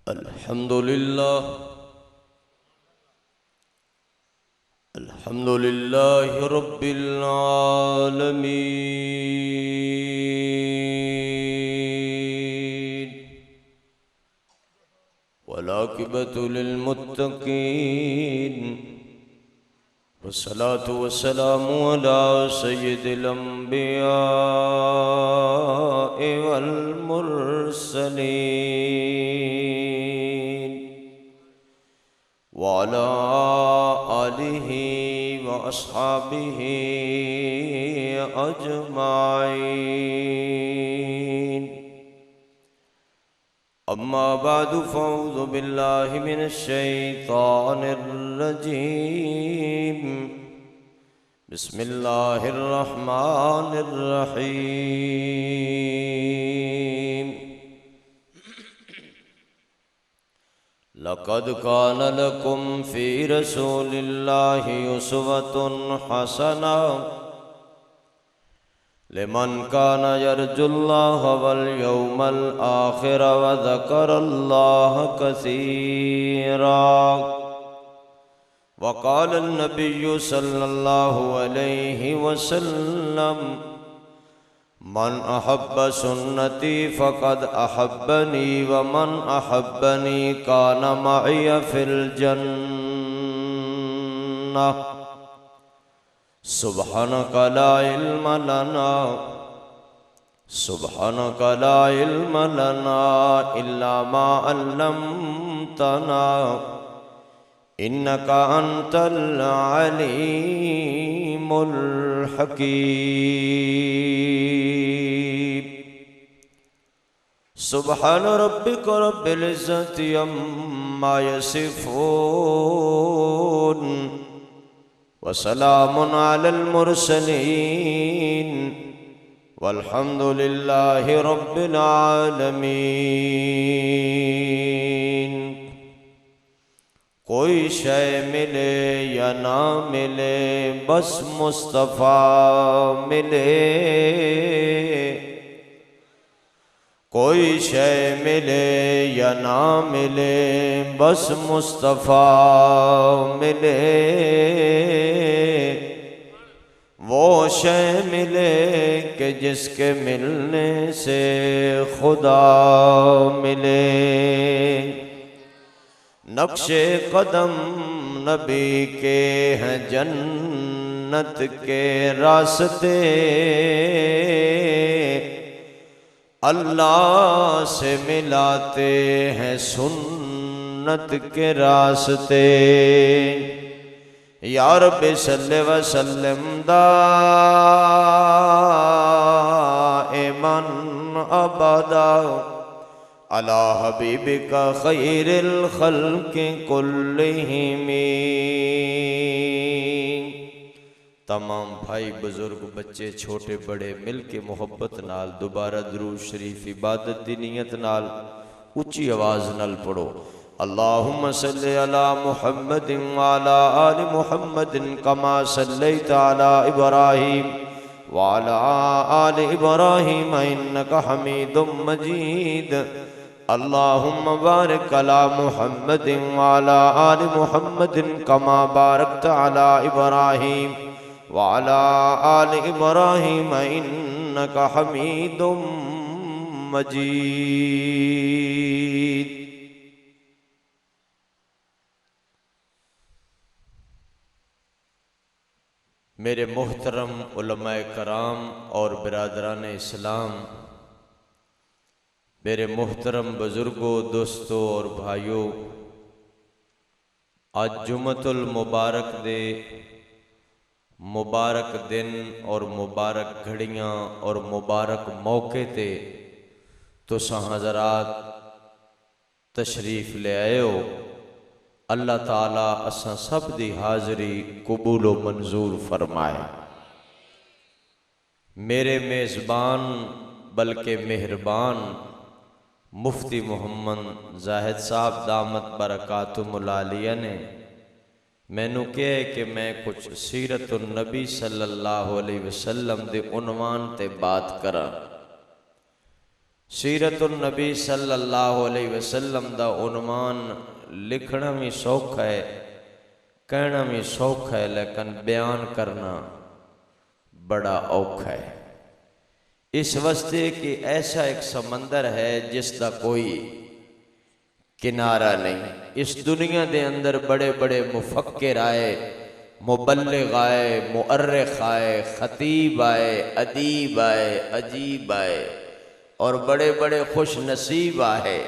الحمد لله رب العالمين والعاقبة للمتقين والصلاة والسلام على سيد الأنبياء والمرسلين وعلى آله وأصحابه أجمعين. أما بعد فأعوذ بالله من الشيطان الرجيم. بسم الله الرحمن الرحيم. لقد كان لكم في رسول الله أسوة حسنة لمن كان يرجو الله واليوم الآخر وذكر الله كثيرا. وقال النبي صلى الله عليه وسلم: من أحب سنتي فقد أحبني ومن أحبني كان معي في الجنة. سبحانك لا علم لنا إلا ما علمتنا إنك أنت العليم الحكيم. سبحان ربك رب العزة عما يصفون وسلام على المرسلين والحمد لله رب العالمين. کوئی شے ملے یا نہ ملے بس مصطفیٰ ملے. کوئی شے ملے یا نہ ملے بس مصطفیٰ ملے. وہ شے ملے کہ جس کے ملنے سے خدا ملے. نقش قدم نبی کے ہیں جنت کے راستے. اللہ سے ملاتے ہیں سنت کے راستے. یا رب صلی وسلم دائما ابدا علی حبیبک خیر الخلق کلہم. تمام بھائی بزرگ بچے چھوٹے بڑے مل کے محبت نال دوبارہ درود شریف عبادت دی نیت نال اچھی آواز نال پڑھو. اللہم صلی علی محمد وعلی آل محمد کما صلیت علی ابراہیم وعلی آل ابراہیم انکا حمید مجید. اللہم بارک علی محمد وعلی آل محمد کما بارکت علی ابراہیم وعلی آل ابراہیم انکا حمید مجید. میرے محترم علماء کرام اور برادران اسلام، میرے محترم بزرگوں، دوستوں اور بھائیوں، آج جمعۃ المبارک دے مبارک دن اور مبارک گھڑیاں اور مبارک موقع تے تساں حضرات تشریف لے آئے ہو. اللہ تعالیٰ اساں سب دی حاضری قبول و منظور فرمائے. میرے میزبان بلکہ مہربان مفتی محمد زاہد صاحب دامت برکاتہم العالیہ نے میں نو کہے کہ میں کچھ سیرت النبی صلی اللہ علیہ وسلم دے عنوان تے بات کرا. سیرت النبی صلی اللہ علیہ وسلم دا عنوان لکھنا بھی سوکھا ہے، کہنا بھی سوکھا ہے، لیکن بیان کرنا بڑا اوکھا ہے۔ اس واسطے کہ ایسا ایک سمندر ہے جس دا کوئی کنارہ نہیں۔ اس دنیا دے اندر بڑے بڑے مفکر آئے، مبلغ آئے، مؤرخ آئے، خطیب آئے، ادیب آئے، عجیب آئے، اور بڑے بڑے خوش نصیب آئے۔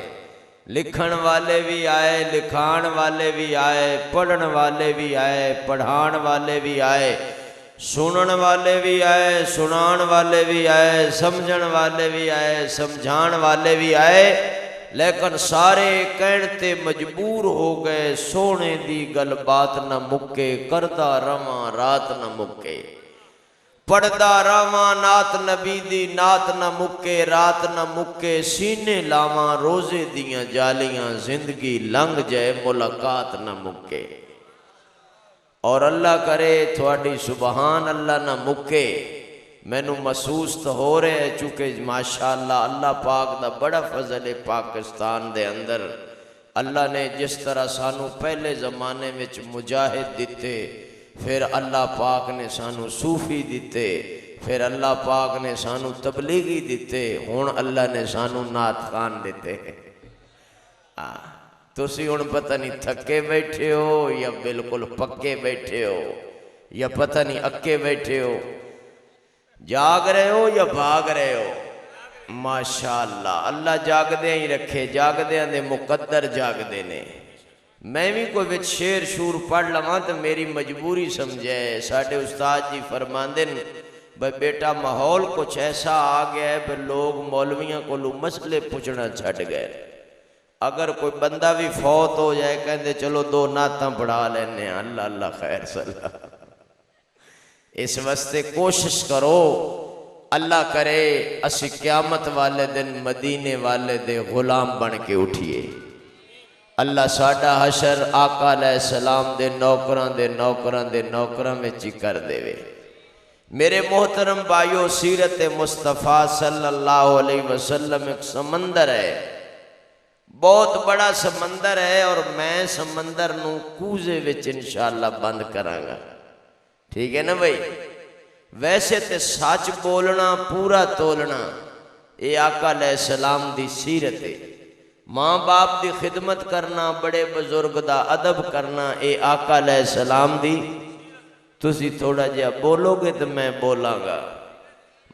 لکھن والے بھی آئے، لکھان والے بھی آئے، پڑھن والے بھی آئے، پڑھان والے بھی آئے، سنن والے بھی آئے، سنان والے بھی آئے، سمجھن والے بھی آئے، سمجھان والے بھی آئے، لیکن سارے کہنے مجبور ہو گئے سونے دی گل بات نہ مکے، کردہ رواں رات نہ مکے، پڑھدا رواں نات نبی دی نات نہ مکے، رات نہ مکے، سینے لاواں روزے دیاں جالیاں، زندگی لنگ جائے ملاقات نہ مکے۔ اور اللہ کرے تھوڑی سبحان اللہ نہ مکے۔ مینوں محسوس تو ہو رہے ہے چونکہ ماشاءاللہ اللہ پاک دا بڑا فضل ہے پاکستان دے اندر۔ اللہ نے جس طرح سانو پہلے زمانے میں مجاہد دیتے، پھر اللہ پاک نے سانو صوفی دیتے، پھر اللہ پاک نے سانو تبلیغی دیتے، ہون اللہ نے سانو نعت خان دیتے۔ تسی ہن پتہ نہیں تھکے بیٹھے ہو یا بالکل پکے بیٹھے ہو یا پتہ نہیں اکے بیٹھے ہو، جاگ رہے ہو یا بھاگ رہے ہو۔ ماشاءاللہ اللہ جاگ دے ہی رکھے، جاگ دے دے مقدر جاگ دے نے۔ میں بھی کوئی بچ شیر شور پڑھ لواں تو میری مجبوری سمجھے۔ ساڑھے استاد جی فرماندن بھئی بیٹا ماحول کچھ ایسا آ گیا ہے بھئی لوگ مولویاں کو مسئلے پوچھنا چھٹ گئے۔ اگر کوئی بندہ بھی فوت ہو جائے کہتے چلو دو نعتاں پڑھا لینے ہیں، اللہ اللہ خیر صلی اللہ۔ اس واسطے کوشش کرو، اللہ کرے اسی قیامت والے دن مدینے والے دے غلام بن کے اٹھئے۔ اللہ ساڈا حشر آقا علیہ السلام دے نوکراں میں کر دے وے۔ میرے محترم بھائیو، سیرت مصطفیٰ صلی اللہ علیہ وسلم ایک سمندر ہے، بہت بڑا سمندر ہے، اور میں سمندر نو کوزے وچ انشاءاللہ بند کراں گا، ٹھیک ہے نا بھائی؟ ویسے تے سچ بولنا پورا تولنا اے آقا علیہ السلام دی سیرت ہے۔ ماں باپ دی خدمت کرنا، بڑے بزرگ دا ادب کرنا، اے آقا علیہ السلام دی۔ تسی تھوڑا جہا بولو گے تو میں بولاں گا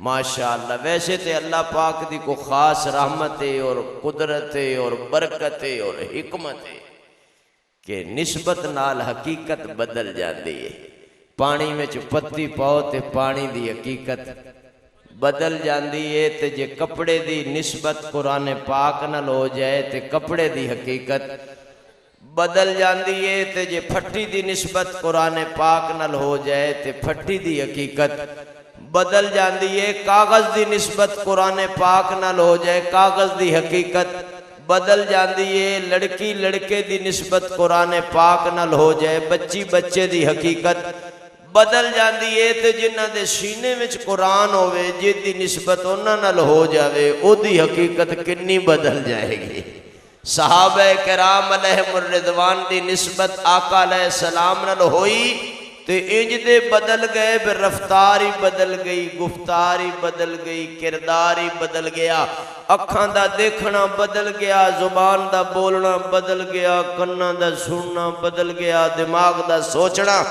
ماشاءاللہ۔ ویسے تے اللہ پاک دی کو خاص رحمت ہے اور قدرت ہے اور برکت ہے اور حکمت ہے کہ نسبت نال حقیقت بدل جاندی ہے۔ پانی میں پتی پاؤ تے پانی دی حقیقت بدل جاندی ہے، تے جے کپڑے دی نسبت قرآن پاک نال ہو جائے تے کپڑے دی حقیقت بدل جاندی ہے، تے جے پھٹی دی نسبت قرآن پاک نال ہو جائے تے پھٹی دی حقیقت بدل جاندی ہے۔ کاغذ دی نسبت قرآن پاک نال ہو جائے، کاغذ دی حقیقت بدل جاندی ہے۔ لڑکی لڑکے دی نسبت قرآن پاک نال ہو جائے، بچی بچے دی حقیقت بدل جاندی ہے۔ تے جنہ دے سینے وچ قرآن ہوئے، جن دی نسبت انہاں نال ہو جاوے، او دی حقیقت کنی بدل جائے گی۔ صحابہ کرام علیہم الرضوان دی نسبت آقا علیہ السلام نال ہوئی تے انج دے بدل گئے، پھر رفتار ہی بدل گئی، گفتار ہی بدل گئی، کردار ہی بدل گیا، اکھاں دا دیکھنا بدل گیا، زبان دا بولنا بدل گیا، کناں دا سننا بدل گیا، دماغ دا سوچنا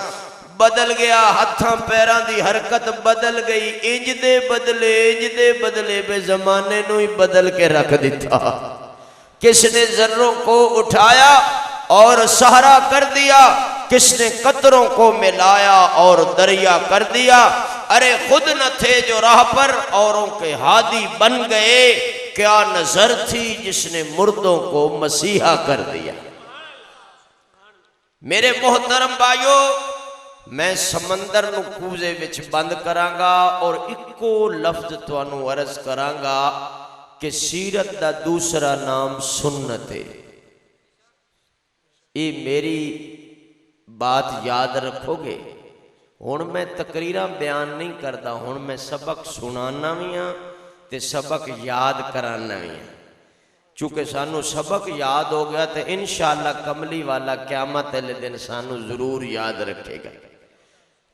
بدل گیا، ہتھاں پیراں دی حرکت بدل گئی۔ انج دے بدلے بے زمانے نو ہی بدل کے رکھ دیتا۔ کس نے ذروں کو اٹھایا اور صحرا کر دیا، کس نے قطروں کو ملایا اور دریا کر دیا۔ ارے خود نہ تھے جو راہ پر، اوروں کے ہادی بن گئے، کیا نظر تھی جس نے مردوں کو مسیحا کر دیا۔ میرے محترم بھائیو، میں سمندر نو کوزے وچ بند کرانگا اور اکو لفظ توانو عرض کرانگا کہ سیرت دا دوسرا نام سنت ہے۔ یہ میری بات یاد رکھو گے۔ ہن میں تقریراں بیان نہیں کردا، ہن میں سبق سنانا بھی ہاں تے سبق یاد کرانا بھی ہے۔ چونکہ سانو سبق یاد ہو گیا تو انشاءاللہ کملی والا قیامت والے دن سانو ضرور یاد رکھے گا۔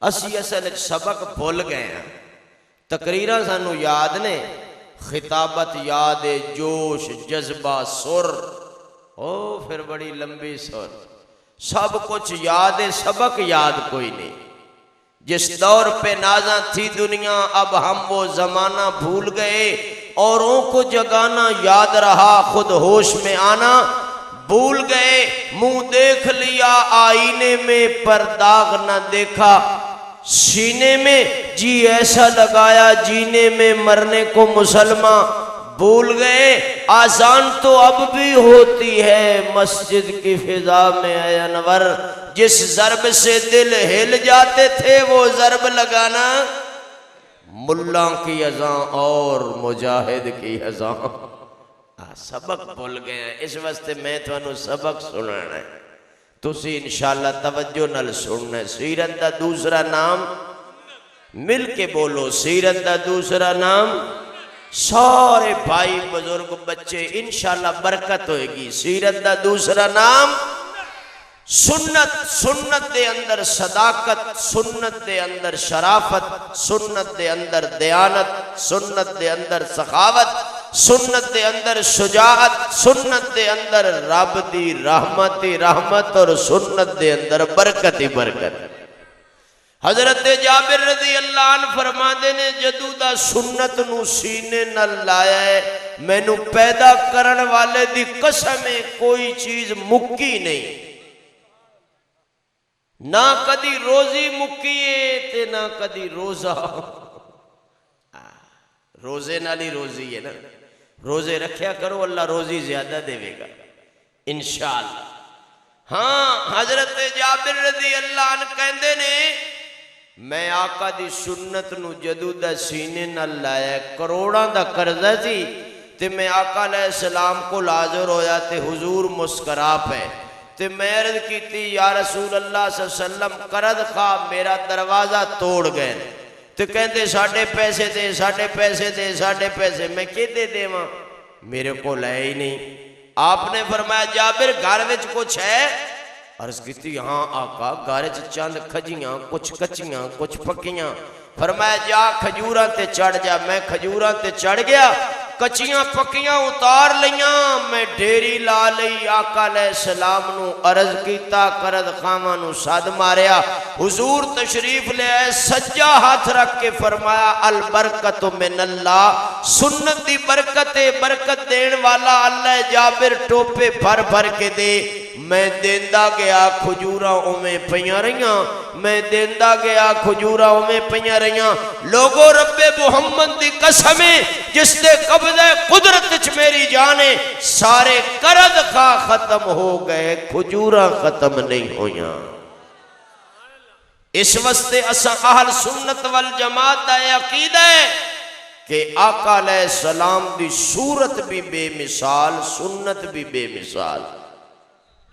اسی اصل سبق بھول گئے ہیں، تقریراں سانو یاد نے، خطابت یاد ہے، جوش جذبہ سر، او پھر بڑی لمبی سر، سب کچھ یاد ہے، سبق یاد کوئی نہیں۔ جس دور پہ نازاں تھی دنیا اب ہم وہ زمانہ بھول گئے، اوروں کو جگانا یاد رہا خود ہوش میں آنا بھول گئے، منہ دیکھ لیا آئینے میں پر داغ نہ دیکھا سینے میں، جی ایسا لگایا جینے میں مرنے کو مسلمان بھول گئے۔ آزان تو اب بھی ہوتی ہے مسجد کی فضا میں اے انور، جس ضرب سے دل ہل جاتے تھے وہ ضرب لگانا ملہ کی اذان اور مجاہد کی اذان۔ سبق بھول گئے ہیں، اس واسطے میں تھانوں سبق سنانا ہے، تسی انشاءاللہ توجہ نال سننا ہے۔ سیرت دا دوسرا نام، مل کے بولو، سیرت دا دوسرا نام، سارے بھائی بزرگ بچے انشاءاللہ برکت ہوئے گی۔ سیرت دا دوسرا نام سنت، سنت دے اندر صداقت، سنت دے اندر شرافت، سنت دے اندر دیانت، سنت دے اندر سخاوت، سنت دے اندر شجاعت، سنت دے اندر رب دی رحمت اور سنت دے اندر برکت ہی برکت۔ حضرت جابر رضی اللہ عنہ فرماندے نے جدو دا سنت نو سینے نہ لایا ہے، میں نو پیدا کرن والے دی قسم ہے کوئی چیز مکی نہیں، نہ کدی روزی مکیے تے نہ کدی روزہ، روزے نالی روزی ہے نا، روزے رکھیا کرو اللہ روزی زیادہ دے گا انشاءاللہ۔ ہاں حضرت جابر رضی اللہ عنہ کہندے نے میں آقا دی سنت نو جدو دا سینے نہ لایا، کروڑاں دا قرضہ تھی تے میں آقا علیہ السلام کو حاضر ہویا تے حضور مسکرا پہ تے میں عرض کی تھی یا رسول اللہ صلی اللہ علیہ وسلم قرض خواہ میرا دروازہ توڑ گئے تے کہندے ساڑھے پیسے دے، ساڑھے پیسے دے، ساڑھے پیسے، میں کہتے دے ماں میرے کو لائے ہی نہیں۔ آپ نے فرمایا جابر گھر وچ کچھ ہے؟ عرض کی تھی ہاں آقا گھر وچ چند کھجیاں، کچھ کچیاں کچھ پکیاں۔ فرمایا جا کھجوراں تے چڑھ جا، میں کھجوراں تے چڑھ گیا، کچیاں پکیاں اتار لیاں، میں ڈھیری لا لئی، آقا علیہ السلام نو عرض کیتا، قرض خواہاں نو صد ماریا، حضور تشریف لے آئے، سجا ہاتھ رکھ کے فرمایا البرکت من اللہ، سنت دی برکت برکت دین والا اللہ، جابر ٹوپے بھر بھر کے دے، میں دیندہ گیا کھجورہ میں پہیاں رہیاں، میں دیندہ گیا کھجورہ میں پہیاں رہیاں۔ لوگو رب محمد دی قسمیں جس دے قبضہ قدرت چ میری جانے، سارے قرض خواہ ختم ہو گئے، کھجورہ ختم نہیں ہویاں۔ اس واسطے اساں اہل سنت والجماعت دا عقیدہ ہے کہ آقا علیہ السلام دی صورت بھی بے مثال، سنت بھی بے مثال۔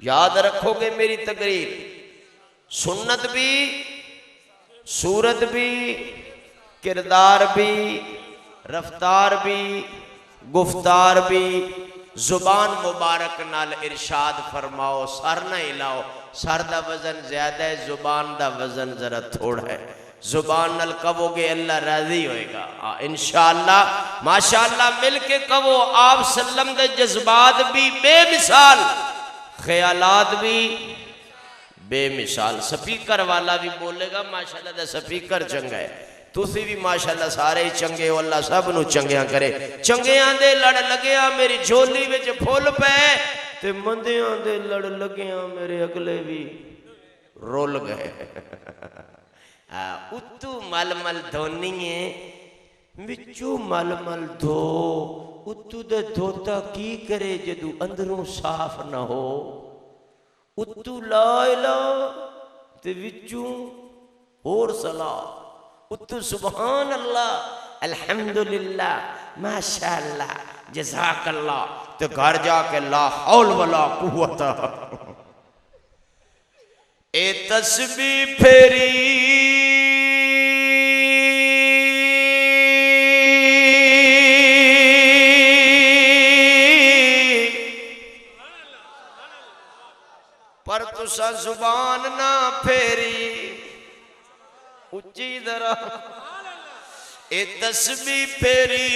یاد رکھو گے میری تقریر، سنت بھی، صورت بھی، کردار بھی، رفتار بھی، گفتار بھی، زبان مبارک نال ارشاد فرماؤ، سر نہ ہلاؤ، سر دا وزن زیادہ ہے، زبان دا وزن ذرا تھوڑا ہے، زبان نال کہو گے اللہ راضی ہوئے گا انشاءاللہ، ماشاءاللہ مل کے کہو آپ سلم دے جذبات بھی بے مثال، خیالات بھی بے مثال۔ سپیکر والا بھی بولے گا ماشاءاللہ دا سپیکر چنگا ہے، تُسی بھی ماشاءاللہ سارے ہی چنگے ہو، اللہ سب نو چنگیاں کرے۔ چنگیاں دے لڑ لگیاں میری جھولی وچ پھول پے تے مندیاں دے لڑ لگیاں میرے اگلے بھی رول گئے۔ اتو مل مل دھونی ہے وچو مل مل دھو، اتو دے دھوتا کی کرے جدو اندروں صاف نہ ہو، اتو لا الہ تے وچوں اور صلاح، اتو سبحان اللہ الحمدللہ ماشاءاللہ جزاک اللہ، تے گھر جا کے لا حول ولا قوت، اے تسبیح پھیری پر تسا زبان نہ پھیری اچھی ذرا اے تسبیح پھیری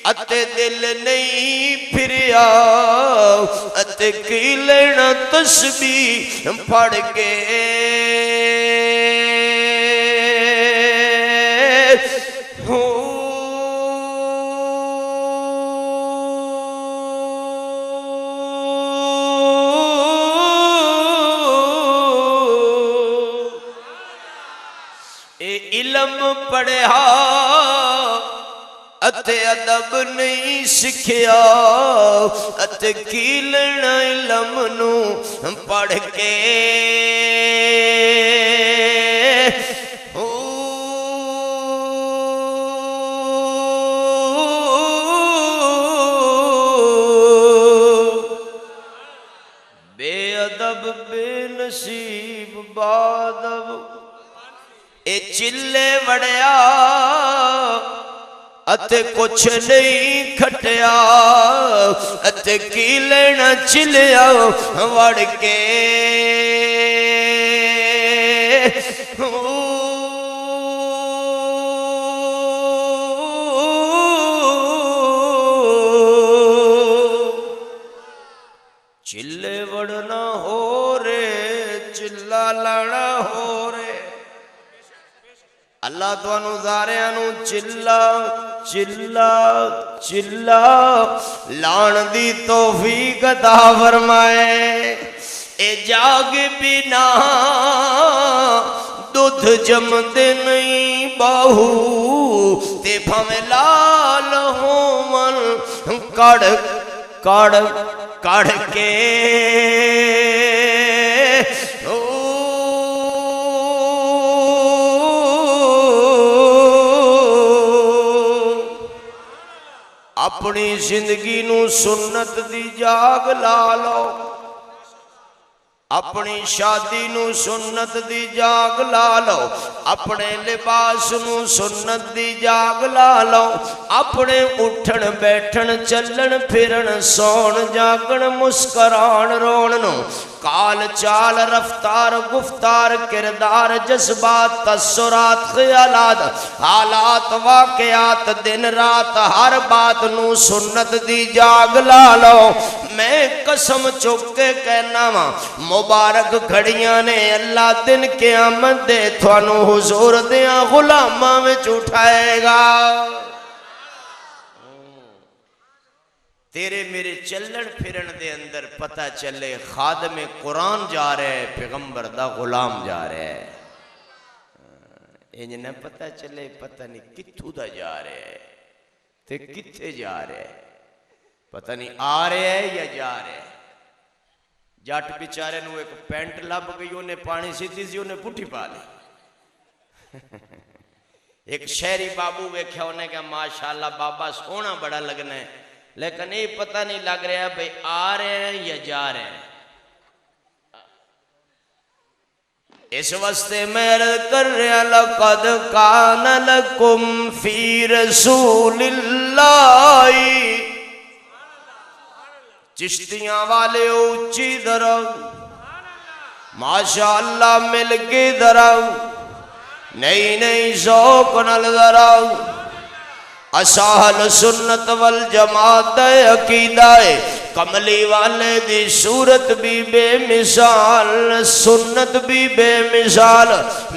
اتے دل نہیں پھریا اتے کی لینا تسبیح پڑھ کے علم پڑھیا اتے ادب نہیں سکھیا اتے کی لینا علم نو پڑھ کے بے ادب بے نصیب بادب اے چلے وڑیا اتے کچھ نہیں کھٹیا اتے کی لینا چلیا وڑ کے چلے وڑنا ہو رے چلا لڑا ہو رے اللہ تو انو زاریانو چلا چلا چلا لان دی توفیق عطا فرمائے اے جاگ بنا دودھ جمدے نہیں باہو تے بھامے لال ہومن کڑ کڑ کڑ کے اپنی زندگی نو سنت دی جاگ لا لو اپنی شادی نو سنت دی جاگ لا لو اپنے لباس نو سنت دی جاگ لا لو اپنے اٹھن بیٹھن چلن پھرن سون جاگن مسکران رون نو کال چال رفتار گفتار کردار جذبات تصورات خیالات حالات واقعات دن رات ہر بات نو سنت دی جاگ لا لو میں قسم چک کے کہنا وا مبارک گھڑیاں نے اللہ دن قیامت دے تھانو حضور دیاں غلاماں وچ اٹھائے گا تیرے میرے چلن پھرن دے اندر پتہ چلے خادم قرآن جا رہے ہے پیغمبر دا غلام جا رہے ہے انہیں نہ پتہ چلے پتہ نہیں کتھو دا جا رہے ہے تے کتھے جا رہے ہے پتہ نہیں آ رہے ہے یا جا رہے ہے جاٹ بیچارے نو ایک پینٹ لب گئی انہیں پانی سیدھی سی انہیں پٹھی پا لی ایک شہری بابو ویکھیا انہیں کہا ماشاءاللہ بابا سونا بڑا لگنا ہے لیکن یہ پتہ نہیں لگ رہا بھئی آ رہے ہیں یا جا رہے ہیں اس واسطے میں عرض کر رہا لَقَدْ كَانَ لَكُمْ فِي رَسُولِ اللَّهِ چشتیاں والے اونچی درو ماشاءاللہ مل کے درو نئی نئی ذوق نال درو اصحاب سنت والجماعت عقیدہ کملی والے دی صورت بھی بے مثال سنت بھی بے مثال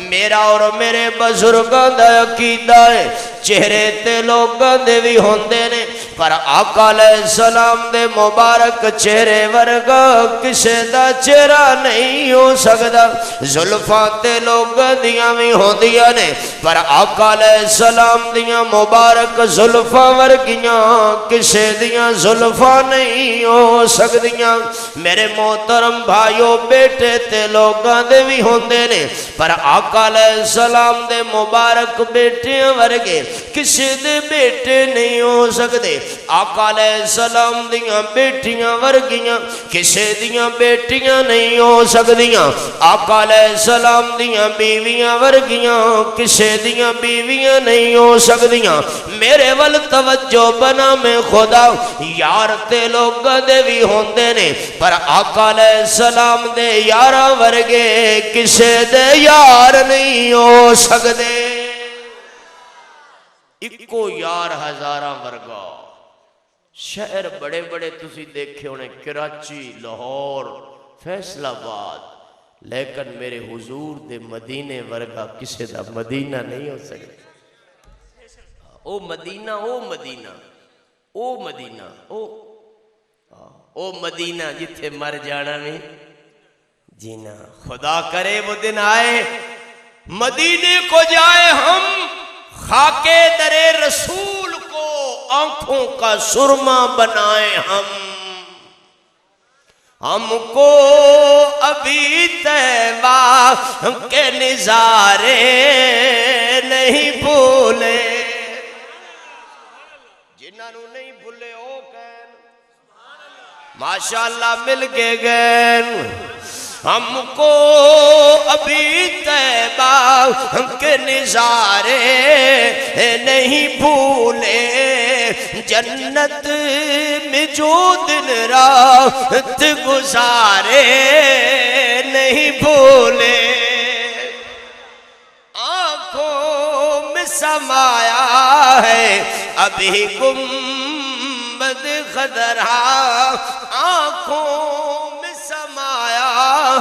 میرا اور میرے بزرگاں دا عقیدہ ہے چہرے تے لوگاں دے بھی ہوندے نے پر آقا علیہ السلام دے مبارک چہرے ورگا کسے دا چہرہ نہیں ہو سکتا زلفاں تے لوگاں دیاں بھی ہوندیاں نے پر آقا علیہ السلام دیاں مبارک زلفاں ورگیاں کسے دیاں زلفاں نہیں ہو سکدیاں میرے محترم بھائیو بیٹے تے لوگاں دے بھی ہوندے نے پر آقا علیہ السلام دے مبارک بیٹیاں ورگے کسے دے بیٹے نہیں ہو سکدے آقا علیہ السلام دیاں بیٹیاں ورگیاں کسے دیاں بیٹیاں نہیں ہو سکدیاں آقا علیہ السلام دیاں بیویاں ورگیاں کسے دیاں بیویاں نہیں ہو سکدیاں میرے ول توجہ بنا میں خدا یار تے لوگ دے بھی ہوندے نے پر آقا علیہ السلام دے یارہ ورگے کسے دے یار نہیں ہو سکدے اکو یار ہزاراں ورگا شہر بڑے بڑے تسی دیکھے ہونے کراچی لاہور فیصل آباد لیکن میرے حضور دے مدینے ورگا کسے دا مدینہ نہیں ہو سکتا او مدینہ او مدینہ او مدینہ او مدینہ جتھے مر جانا میں جینا خدا کرے وہ دن آئے مدینے کو جائے ہم خاکے در رسول کو آنکھوں کا سرما بنائے ہم کو ابھی طیبہ کے نظارے نہیں بھولے جنہوں نہیں بھولے او کہن ماشاءاللہ مل کے گئن ہم کو ابھی طیبہ کے نظارے نہیں بھولے جنت میں جو دن رات گزارے نہیں بھولے آنکھوں میں سمایا ہے ابھی گنبد خضرا آنکھوں میں سمایا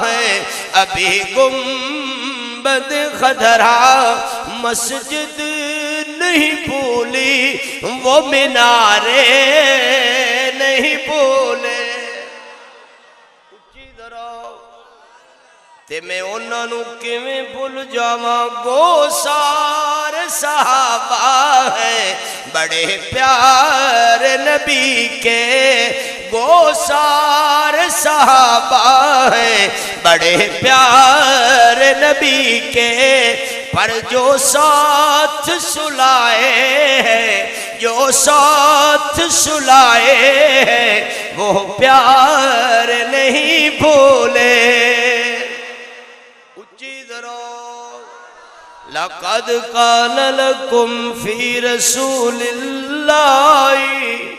ہے ابھی گنبد خضرا مسجد نہیں بھولی وہ مینارے نہیں بھولے اچھی درہ تے میں انہاں نو کیویں بھول جاواں گوسار صحابہ ہے بڑے پیار نبی کے گوسار صحابہ ہے بڑے پیار نبی کے پر جو ساتھ سلائے ہیں جو ساتھ سلائے ہیں وہ پیار نہیں بھولے لَقَدْ كَانَ لَكُمْ فِي رَسُولِ اللَّهِ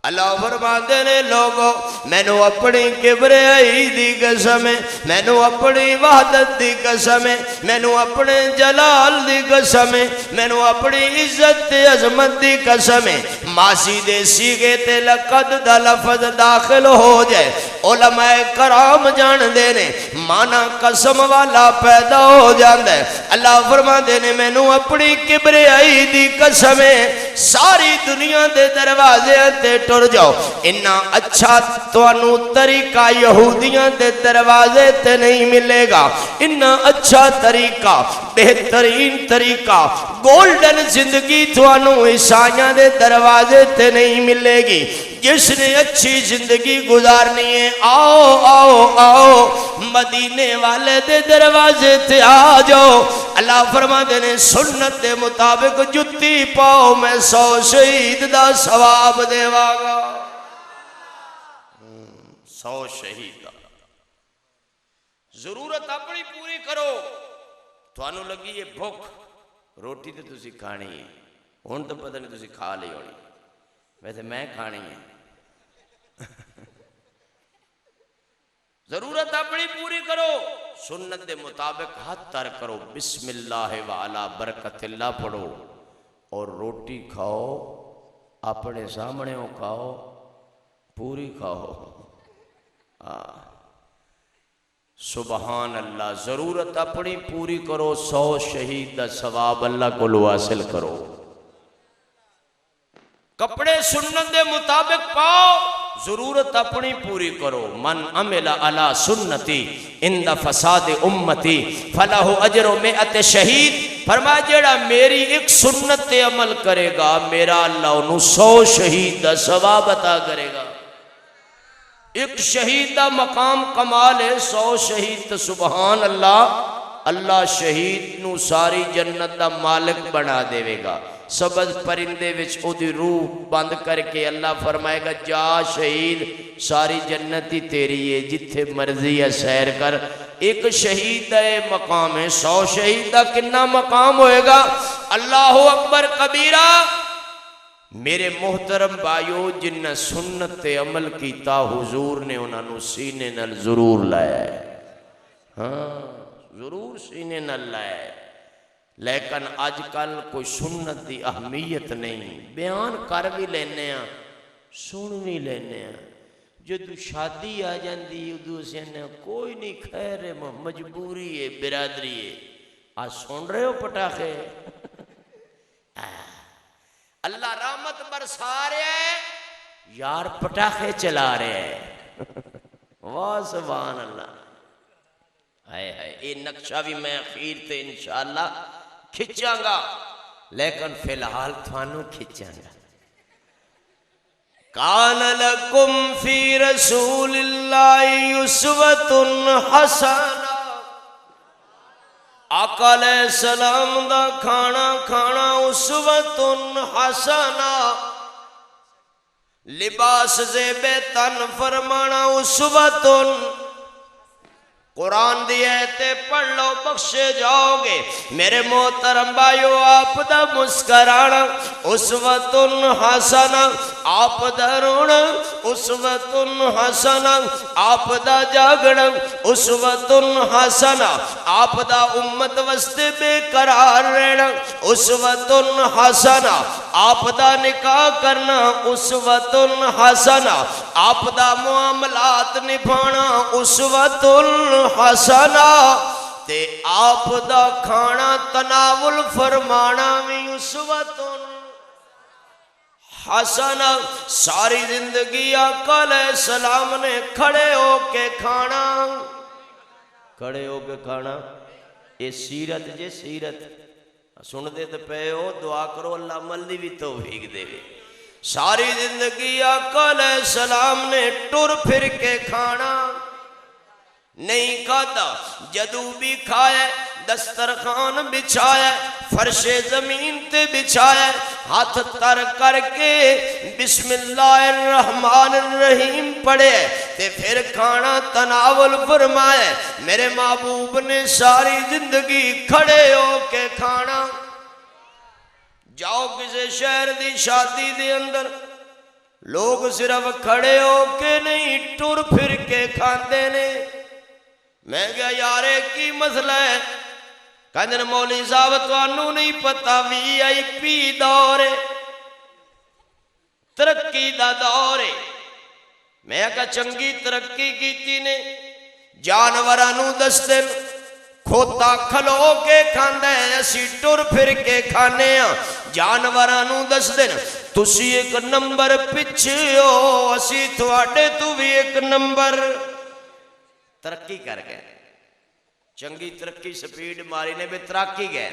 اللہ فرماتے نے لوگوں میں نو اپنی کبریائی دی قسم ہے میں نو اپنی وحدت دی قسم ہے میں نو اپنے جلال دی قسم ہے میں نو اپنی عزت عظمت دی قسم ہے ماسی دے سیغے تے لقد دا لفظ داخل ہو جائے علماء کرام جان دے نے مانا قسم والا پیدا ہو جاندہ ہے اللہ فرماتے نے میں نو اپنی کبریائی دی قسم ہے ساری دنیا دے دروازے تے ٹر جاؤ انہا اچھا توانو طریقہ یہودیاں دے دروازے تے نہیں ملے گا انہا اچھا طریقہ بہترین طریقہ گولڈن زندگی توانو عیسائیاں دے دروازے تے نہیں ملے گی جس نے اچھی زندگی گزارنی ہے آؤ آؤ آؤ مدینے والے دے دروازے تے آ جاؤ اللہ فرماتے نے سنت دے مطابق جتی پاؤ میں 100 شہید دا ثواب دے واگا 100 شہید دا ضرورت اپنی پوری کرو تو انہوں لگی یہ بھوک روٹی تے تسی کھانی ہے ہون تو پتہ نہیں تسی کھا لے ہوئی ویسے میں کھانی ہے ضرورت اپنی پوری کرو سنت دے مطابق ہاتھ تر کرو بسم اللہ وعلا برکت اللہ پڑھو اور روٹی کھاؤ اپنے سامنے ہو کھاؤ پوری کھاؤ سبحان اللہ ضرورت اپنی پوری کرو 100 شہید دا ثواب اللہ کو حاصل کرو کپڑے سنت دے مطابق پاؤ ضرورت اپنی پوری کرو من عمل علی سنتی اند فساد امتی فلہ اجر 100 شہید فرمایا جیڑا میری ایک سنت تے عمل کرے گا میرا اللہ انہوں 100 شہید دا ثواب عطا کرے گا ایک شہید دا مقام کمال ہے 100 شہید تا سبحان اللہ اللہ شہید نو ساری جنت دا مالک بنا دے گا. سبز پرندے وچ او دی روح بند کر کے اللہ فرمائے گا جا شہید ساری جنت ہی تیری ہے جتھے مرضی ہے سیر کر. ایک شہید دا مقام ہے, 100 شہید دا کنا مقام ہوئے گا. اللہ اکبر کبیرہ. میرے محترم بھائیو جنہ سنت عمل کیتا حضور نے انہاں نو سینے نال ضرور لایا ہے. ہاں ضرور سینے نال لایا ہے. لیکن آج کل کوئی سنت دی اہمیت نہیں, بیان کر بھی لینے ہیں سن بھی لینے ہیں. جدو شادی آ جاندی ادو سینے کوئی نہیں خیر ہے مجبوری ہے برادری ہے. آج سن رہے ہو پٹاخے اللہ رحمت برسا رہے ہیں یار پٹاخے چلا رہے ہیں. واہ سبحان اللہ. ہائے ہائے یہ نقشہ بھی میں اخیر تے انشاءاللہ کھچاں گا لیکن فی الحال تھانوں کھچاں گا. کان لکم فی رسول اللہ اسوۃ حسنہ. آقا علیہ السلام دا کھانا کھانا اسوۃ حسنہ. لباس زیب تن فرمانا اسوۃ. قرآن دی ایتے پڑھ لو بخشے جاؤ گے. میرے محترم بھائیو آپ دا مسکرانا اسوۃ حسنہ, آپ دا رونا اسوۃ حسنہ, آپ دا جاگنا اسوۃ حسنہ, آپ دا امت وستے بے قرار رہنا اسوۃ حسنہ, آپ دا نکاح کرنا اسوۃ حسنہ, آپ دا معاملات نبھانا اسوۃ حسنہ, تے آپ دا کھانا تناول فرمانا بھی اسوۃ حسنہ. ساری زندگی آقا علیہ السلام نے کھڑے ہو کے کھانا, کھڑے ہو کے کھانا. یہ سیرت جے سیرت سن دے تے پے ہو دعا کرو اللہ عمل دی بھی توفیق دے. ساری زندگی آقا علیہ السلام نے ٹر پھر کے کھانا نہیں کھاتا. جدو بھی کھایا دسترخوان بچھایا فرش زمین تے بچھایا ہاتھ تر کر کے بسم اللہ الرحمن الرحیم پڑھے تے پھر کھانا تناول فرمایا. میرے محبوب نے ساری زندگی کھڑے ہو کے کھانا. جاؤ کسی شہر دی شادی دے اندر لوگ صرف کھڑے ہو کے نہیں ٹر پھر کے کھاندے نے. میں کہا یارے کی مسئلہ ہے؟ کہندے مولی صاحب توانوں نہیں پتا وی آئی پی دور ہے, ترقی دا دور ہے. میں کہا چنگی ترقی کیتی نے. جانورانوں دستے کھوتا کھلو کے کھاندے اسی ٹر پھر کے کھانے ہیں. جانورانوں دستے تسی ایک نمبر پچھے ہو اسی تھوڑے تو بھی ایک نمبر ترقی کر گئے. چنگی ترقی سپیڈ ماری نے بھی ترقی گئے.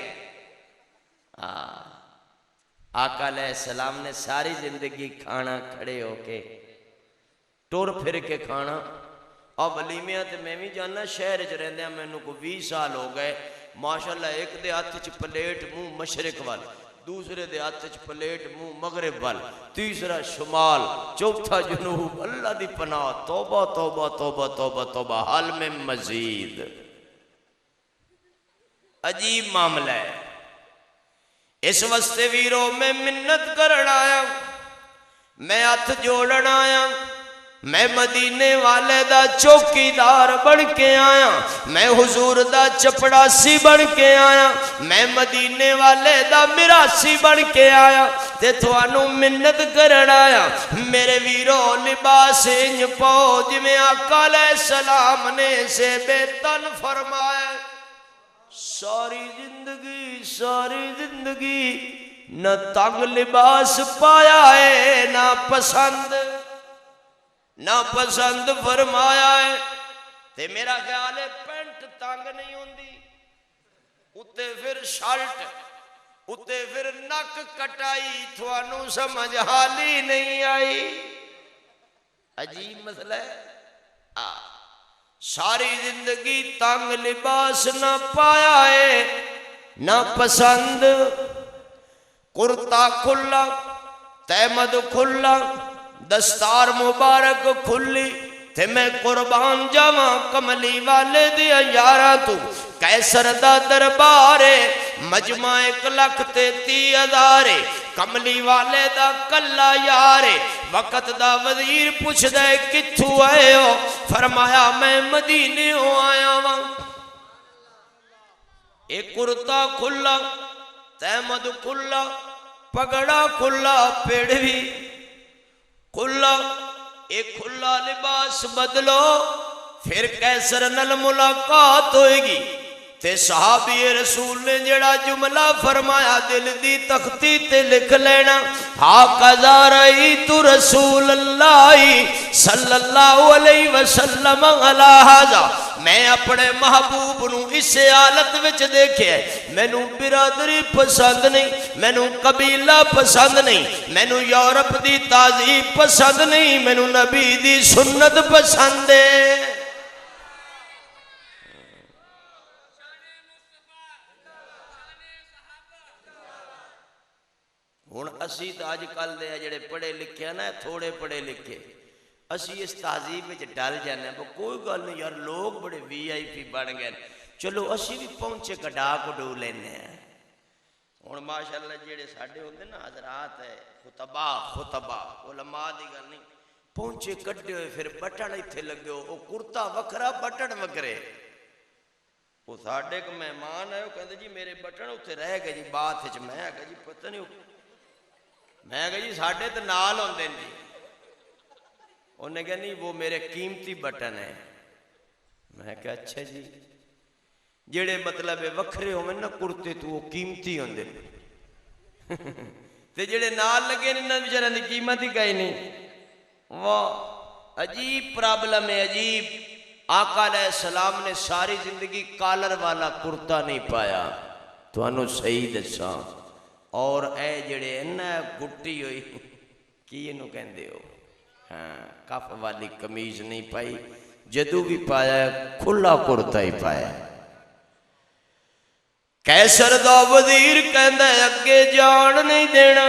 آقا علیہ السلام نے ساری زندگی کھانا کھڑے ہو کے ٹور پھر کے کھانا. اب ولیمیاں تے میں بھی جاننا شہر چ رہندے ہیں میں کو 20 سال ہو گئے ماشاءاللہ. ایک دے ہاتھ چ پلیٹ منہ مشرق وال, دوسرے دے ہاتھ چ پلیٹ منہ مغرب وال, تیسرا شمال, چوتھا جنوب. اللہ دی پناہ. توبہ توبہ توبہ توبہ توبہ. حال میں مزید عجیب معاملہ ہے. اس واسطے ویرو میں منت کرن آیا, میں ہاتھ جوڑن آیا, میں مدینے والے دا چوکیدار بن کے آیا, میں حضور دا چپڑاسی بن کے آیا, میں مدینے والے دا میراسی بن کے آیا تے تھانوں منت کرن آیا. میرے ویرو لباس انج پاؤ جویں آقا علیہ السلام نے سے بے تن فرمایا. ساری زندگی نہ تنگ لباس پایا ہے نہ پسند فرمایا ہے. تے میرا خیال ہے پینٹ تنگ نہیں ہوندی, اتے پھر شرٹ, اتے پھر نک کٹائی. تھانوں سمجھ حالی نہیں آئی. عجیب مسئلہ ہے. ساری زندگی تنگ لباس نہ پایا ہے نہ پسند، کرتا کھلا تحمد کھلا دستار مبارک کھلی تے میں قربان جاواں کملی والے دیا یارا تو کیسر دا دربارے مجمع 1,30,000 کملی والے دا کلا یارے وقت دا وزیر پوچھ دے کتھو آئے ہو، فرمایا میں مدینے ہو آیا ہوں۔ ایک کرتا کھلا تحمد کھلا پگڑا کھلا پیڑوی کھلا، ایک کھلا لباس بدلو پھر کیسر نل ملاقات ہوئے گی تے صحابی رسول نے جڑا جملہ فرمایا دل دی تختی تے لکھ لینا، ہاکذا رأیت رسول اللہ صلی اللہ علیہ وسلم علی ھذا، میں اپنے محبوب نو اس حالت وچ دیکھے میں نو برادری پسند نہیں، میں نو قبیلہ پسند نہیں، میں نو یورپ دی تہذیب پسند نہیں، میں نو نبی دی سنت پسند ہے۔ ہن اسی تو اج کل دے جڑے پڑھے لکھے نا تھوڑے پڑھے لکھے اسی اس تہذیب وچ ڈل جانے ہیں، کوئی گل نہیں یار لوگ بڑے وی آئی پی بن گئے، چلو اسی بھی پہنچے کڈا کڈو لینے ہیں۔ ہن ماشاءاللہ جڑے ساڈے ہوندے نا حضرات ہے خطبہ علماء دی گل نہیں، پہنچے کڈے ہوئے پھر بٹن ایتھے لگے ہو، او کرتا وکھرا بٹن وکھرے، وہ ساڈے کو مہمان ہے وہ کہندے جی میرے بٹن اوتھے رہ گئے جی بات وچ، میں کہا جی پتہ نہیں، میں کہا جی ساڈے تے نال ہوندے جی، انہوں نے کہا نہیں وہ میرے قیمتی بٹن ہے، میں کہا اچھا جی جڑے مطلب وکھرے ہوئے نا کرتے تو وہ قیمتی ہوندے تے جڑے نال لگے انہاں بیچاریاں دی قیمت ہی کہیں نہیں۔ وہ عجیب پرابلم ہے، عجیب۔ آقا علیہ السلام نے ساری زندگی کالر والا کرتا نہیں پایا، تو انہوں صحیح دساں، اور اے جڑے انہاں گٹی ہوئی کی انہوں کہندے ہو، ہاں کف والی کمیز نہیں پائی، جدو بھی پایا کھلا کرتا ہی پایا۔ کیسر دا وزیر کہندا ہے اگے جان نہیں دینا،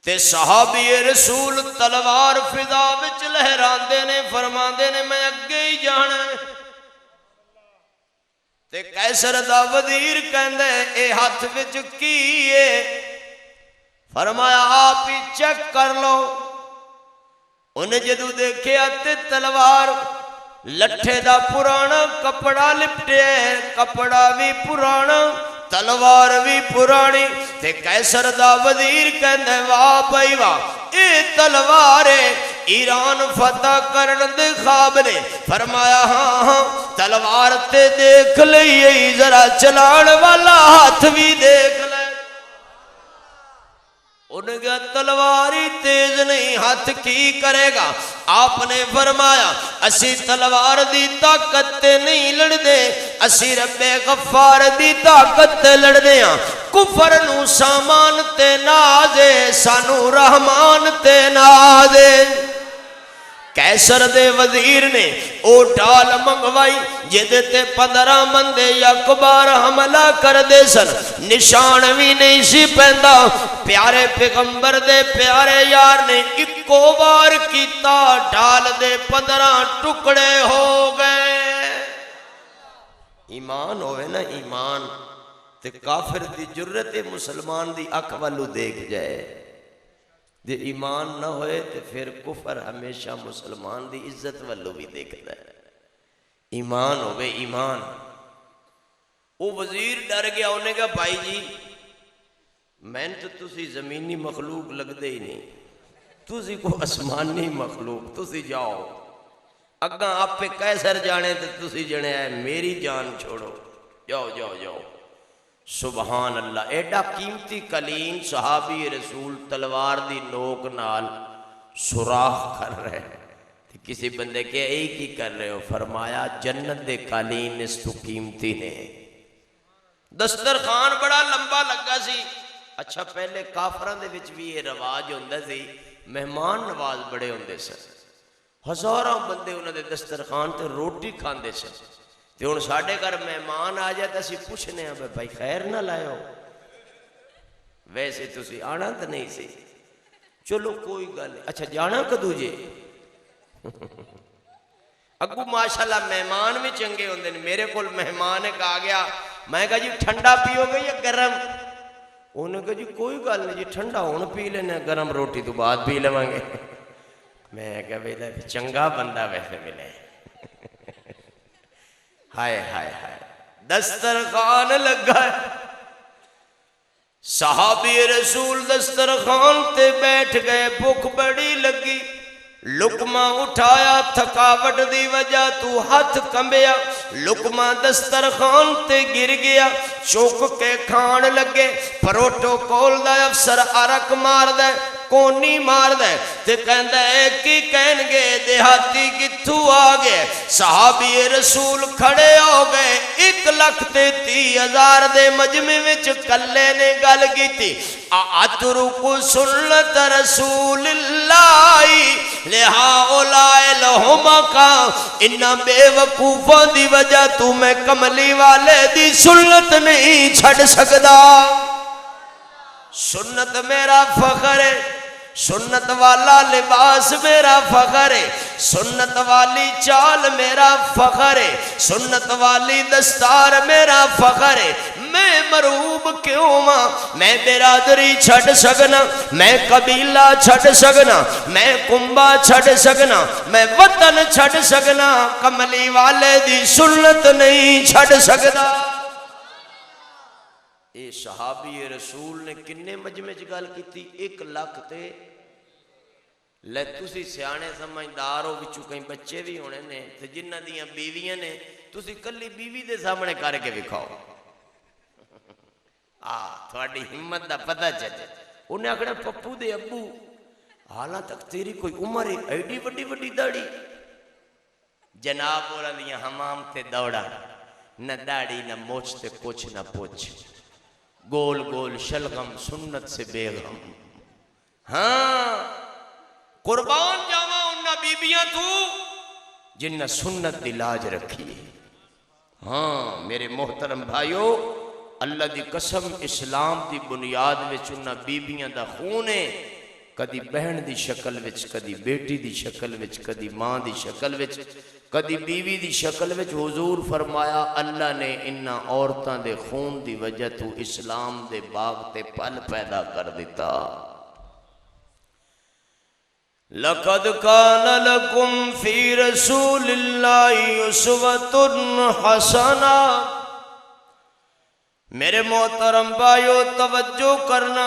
تے صحابی رسول تلوار فضا وچ لہراندے نے فرماندے نے میں اگے ہی جانا ہے، تے کیسر دا وزیر کہندا ہے اے ہاتھ وچ کی ہے، فرمایا آپ ہی چیک کر لو۔ انہیں جدو دیکھے آتے تلوار لٹھے دا پرانا کپڑا لپٹے، کپڑا بھی پرانا تلوار بھی پرانی، تے کیسر دا وزیر کہندے واہ بھائی واہ اے تلوار ایران فتح کرن دے خواب نے، فرمایا ہاں ہاں تلوار تے دیکھ لئی ذرا چلان والا ہاتھ بھی دیکھ لے۔ انہیں کہا تلواری تیز نہیں ہاتھ کی کرے گا، آپ نے فرمایا اسی تلوار دی طاقت تے نہیں لڑ دے، اسی رب غفار دی طاقت تے لڑ دے ہاں، کفر نو سامان تے نازے سانو رحمان تے نازے۔ کیسر دے وزیر نے او ڈال منگوائی جدے تے 15 بندے یکبار حملہ کر دے سن، نشان بھی نہیں سی پیندا، پیارے پیغمبر دے پیارے یار نے اکو بار کیتا، ڈال دے 15 ٹکڑے ہو گئے۔ ایمان ہوئے نا ایمان، تے کافر دی جرت مسلمان دی اکھ والو دیکھ جائے، جے ایمان نہ ہوئے تو پھر کفر ہمیشہ مسلمان دی عزت والو بھی دیکھتا ہے۔ ایمان ہوئے ایمان۔ وہ وزیر ڈر گیا، انہیں کہا بھائی جی میں تو تسی زمینی مخلوق لگ دے ہی نہیں، تسی کو آسمانی مخلوق، تسی جاؤ اگاں آپ پہ کیسر جانے تو تسی جنے آئے میری جان چھوڑو، جاؤ جاؤ جاؤ۔ سبحان اللہ، ایڈا قیمتی کلیم صحابی رسول تلوار دی نوک نال سوراخ کر رہے، کسی بندے کے ایک ہی کر رہے ہو، فرمایا جنت دے قالین اس تو قیمتی نے۔ دسترخوان بڑا لمبا لگا سی، اچھا پہلے کافران دے وچ بھی یہ رواج ہوندہ سی، مہمان نواز بڑے ہوندے سن، ہزاراں بندے انہوں دے دسترخوان تے روٹی کھاندے سن تے ہن ساڈے گھر مہمان آ جائے تے اسی پوچھنے ہیں بھائی خیر نہ لائے ہو، ویسے تسی آنا تے نہیں سی، چلو کوئی گل نہیں، اچھا جانا کدو جے؟ اگو ماشاءاللہ مہمان بھی چنگے ہوندے نے، میرے کول مہمان ایک آ گیا، میں کہا جی ٹھنڈا پیو گے یا گرم؟ انہوں نے کہا جی کوئی گل نہیں جی، ٹھنڈا ہون پی لینا، گرم روٹی تو بعد پی لواں گے۔ میں کہا بیٹا چنگا بندہ ویسے ملے، ہائے ہائے ہائے، دسترخوان لگا ہے، صحابی رسول دسترخوان تے بیٹھ گئے، بھوک بڑی لگی، لقمہ اٹھایا، تھکاوٹ دی وجہ تو ہاتھ کمبیا، لقمہ دسترخوان تے گر گیا، چوک کے کھان لگے، پروٹوکول دا افسر عرق مار دے، کونی مار دے، تے کہندہ ہے کی کہن گے دیہاتی کتھو آگے، صحابی رسول کھڑے ہو گئے، 1,30,000 دے مجمع وچ کلے نے گل کی تھی، اَتْرُكُ سُنَّتَ رسول اللہ لِهَٰؤُلَاءِ الْحُمَقَاءِ، انہاں بے وقوفوں دی وجہ تو میں کملی والے دی سنت نہیں چھڑ سکدا۔ سنت میرا فخر ہے، سنت والا لباس میرا فخر ہے، سنت والی چال میرا فخر ہے، سنت والی دستار میرا فخر ہے، میں مرعوب کیوں ماں، میں برادری چھڑ سکنا، میں قبیلہ چھڑ سکنا، میں کنبہ چھڑ سکنا، میں وطن چھڑ سکنا، کملی والے دی سنت نہیں چھڑ سکتا۔ اے صحابی رسول نے کنے مجمع گل کی تھی؟ 1,00,000 تے لے تسی سیانے سمجھدار ہو، وچوں کہیں بچے بھی ہونے نے تے جنہ دیاں بیویاں نے، تسی کلی بیوی دے سامنے کر کے دکھاؤ، تھوڑی ہمت دا پتہ چلے۔ انہیں آکھنا پپو دے ابو حالاں تک تیری کوئی عمر ہے، ایڈی وڈی وڈی داڑھی، جناب بولا دیاں حمام تے دوڑا، نہ داڑھی نہ موچ تے کچھ نہ پوچھ، گول گول شلغم سنت سے بے غم۔ ہاں قربان جاواں انہاں بیبیاں تو جنہ سنت دی لاج رکھی ہے۔ ہاں میرے محترم بھائیو، اللہ دی قسم اسلام دی بنیاد وچ انہاں بیبیاں دا خون ہے، کدی بہن دی شکل وچ، کدی بیٹی دی شکل وچ، کدی ماں دی شکل وچ، کدی بیوی دی شکل وچ۔ حضور فرمایا اللہ نے انہاں عورتاں دے خون دی وجہ تو اسلام دے باغ تے پھل پیدا کر دیتا۔ لَقَدْ كَانَ لَكُمْ فِي رَسُولِ اللَّهِ أُسْوَةٌ حَسَنَةٌ۔ میرے محترم بھائیو توجہ کرنا،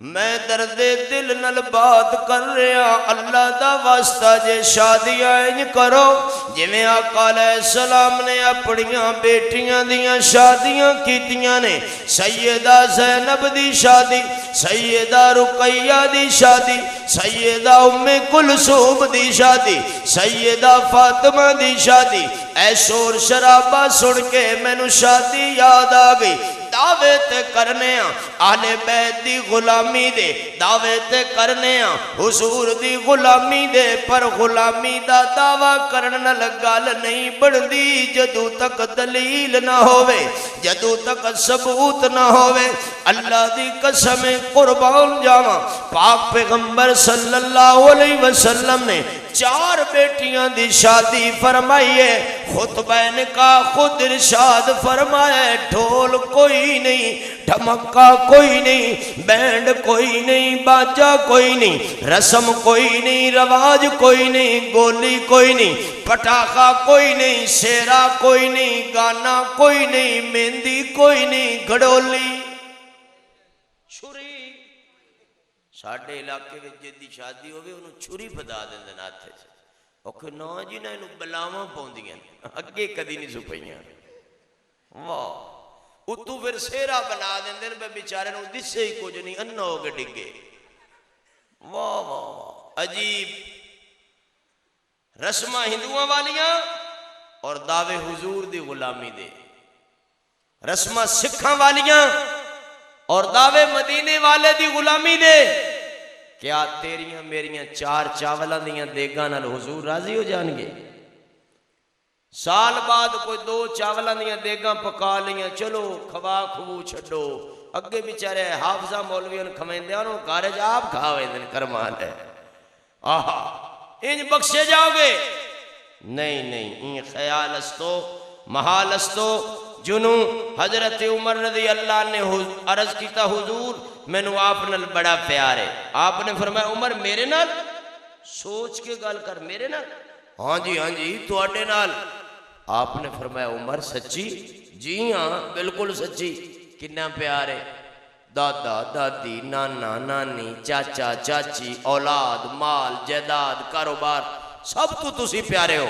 میں درد دل نل بات کر رہا، اللہ دا واسطہ جے شادیاں انج کرو جویں آقا علیہ السلام نے اپنیاں بیٹیاں دیاں شادیاں کیتیاں نے، سیدہ زینب دی شادی، سیدہ رقیہ دی شادی، سیدہ ام کلثوم دی شادی، سیدہ فاطمہ دی شادی، اے شور شرابہ سن کے مینوں شادی یاد آ گئی۔ دعوے تے کرنے ہاں اہل بیت دی غلامی دے، دعوے تے کرنے ہاں حضور دی غلامی دے، پر غلامی دا دعویٰ کرنا لگال نہیں بڑھدی جدو تک دلیل نہ ہوئے، جدو تک ثبوت نہ ہوئے۔ اللہ دی قسم قربان جاواں، پاک پیغمبر صلی اللہ علیہ وسلم نے 4 بیٹیاں دی شادی فرمائی ہے، خطبہ نکاح خود ارشاد فرمایا ہے، ڈھول کوئی نہیں، ڈھمکا کوئی نہیں، بینڈ کوئی نہیں، باجا کوئی نہیں، رسم کوئی نہیں، رواج کوئی نہیں، گولی کوئی نہیں، پٹاخہ کوئی نہیں، سیرا کوئی نہیں، گانا کوئی نہیں، مہندی کوئی نہیں، گھڑولی چھری۔ ساڑھے علاقے میں جدی شادی ہوگی انہوں چھری پدا دیں دن آتے سے، اوکے نا جی نا انہوں بلاواں پوندیاں، اگے کدی نہیں سپیاں، واہ اتو پھر سیرا بنا دیں دن بے بیچارے نو دس سے ہی کچھ نہیں، انہوں ہوگے ڈگے، واہ واہ عجیب رسمہ ہندوان والیاں اور دعوے حضور دی غلامی دے، رسمہ سکھاں والیاں اور دعوے مدینے والے دی غلامی دے۔ کیا تیریاں میریاں 4 چاولاں دیاں دیگاں نال حضور راضی ہو جان گے؟ سال بعد کوئی 2 چاولاں دیاں دیگاں پکا لیاں، چلو کھوا کھوو چھڈو، اگے بیچارے حافظہ مولوی ان کھویندے انہوں گھر جا آپ کھاوے دن کرمان ہے، آہا انج بخشے جاؤ گے؟ نہیں نہیں، این خیال استو محال استو جنوں حضرت عمر رضی اللہ نے عرض کیتا حضور میں نو آپ نال بڑا پیار ہے، آپ نے فرمایا عمر میرے نال؟ سوچ کے گل کر، میرے نال؟ ہاں جی تواڈے نال۔ آپ نے فرمایا عمر سچی؟ جی ہاں بالکل سچی۔ کنا پیار ہے؟ دادا دادی نانا نانی چاچا چاچی اولاد مال جائیداد کاروبار سب تو تسی پیارے ہو۔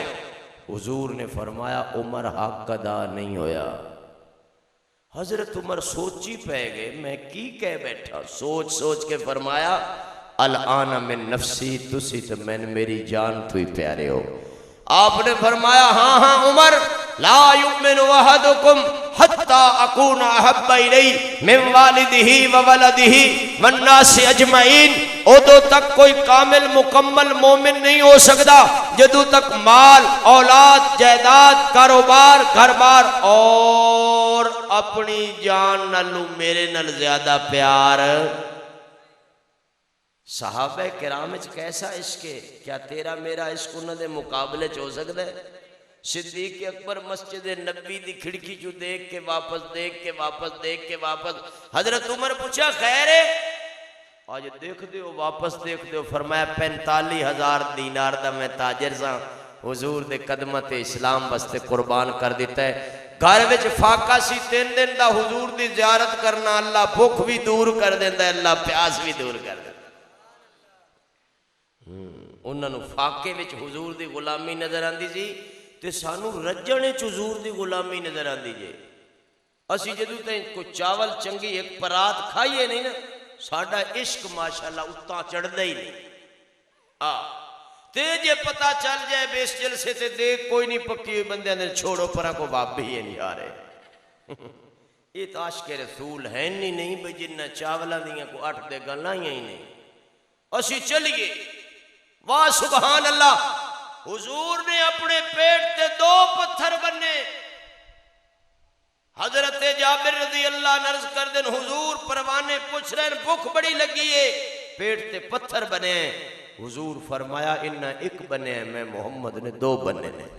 حضور نے فرمایا عمر حق ادا نہیں ہویا۔ حضرت عمر سوچی پہ گئے میں کی کہہ بیٹھا، سوچ سوچ کے فرمایا الان من نفسی، تسی تو میں میری جان تو ہی پیارے ہو۔ آپ نے فرمایا ہاں عمر لا یؤمن احدکم حتی اکون احب الیہ من والدہ وولدہ والناس اجمعین، ادو تک کوئی کامل مکمل مومن نہیں ہو سکتا جدو تک مال اولاد جائیداد کاروبار گھر بار اور اپنی جان نالو میرے نال زیادہ پیار۔ صحابہ کرام کیسا عشق ہے، کیا تیرا میرا عشق انہوں نے مقابلے ہو سکتا ہے؟ صدیق اکبر مسجد نبی دی کھڑکی جو دیکھ کے واپس حضرت عمر پوچھا خیر ہے؟ آج دیکھ دیو واپس دیکھ دیو، فرمایا 45,000 دینار دا میں تاجر ساں، حضور دے قدمت اسلام بستے قربان کر دیتا ہے۔ گھر وچ فاقہ سی 3 دن دا حضور دی زیارت کرنا، اللہ بھوک بھی دور کر دیتا ہے، اللہ پیاس بھی دور کر دیتا ہے۔ انہوں نے فاقے وچ حضور دی غلامی نظر آندی سی تے سانو رجنے چ حضور دی غلامی نظر آندی جے۔ اسی جدو تائیں کوئی چاول چنگی ایک پرات کھائیے نہیں نا، ساڈا عشق ماشاءاللہ اتاں چڑھدا ہی نہیں۔ تے جے پتہ چل جائے بیس جلسے تے دیکھ کوئی نہیں پکی ہوئی بندے نے چھوڑو پرا کو باپ بھی یہ نہیں آ رہے۔ یہ تو عاشق رسول ہیں نہیں بھئی جنہ چاولا دیاں کو 8 دے گلائیں ہی نہیں۔ اسی چلیے واہ سبحان اللہ، حضور نے اپنے پیٹ تے 2 پتھر بننے۔ حضرت جابر رضی اللہ نرز کر دن حضور پروانے پوچھ رہے ہیں بھوک بڑی لگی ہے، پیٹ تے پتھر بنے ہیں۔ حضور فرمایا انہ 1 بنے ہیں، میں محمد نے 2 بنے ہیں۔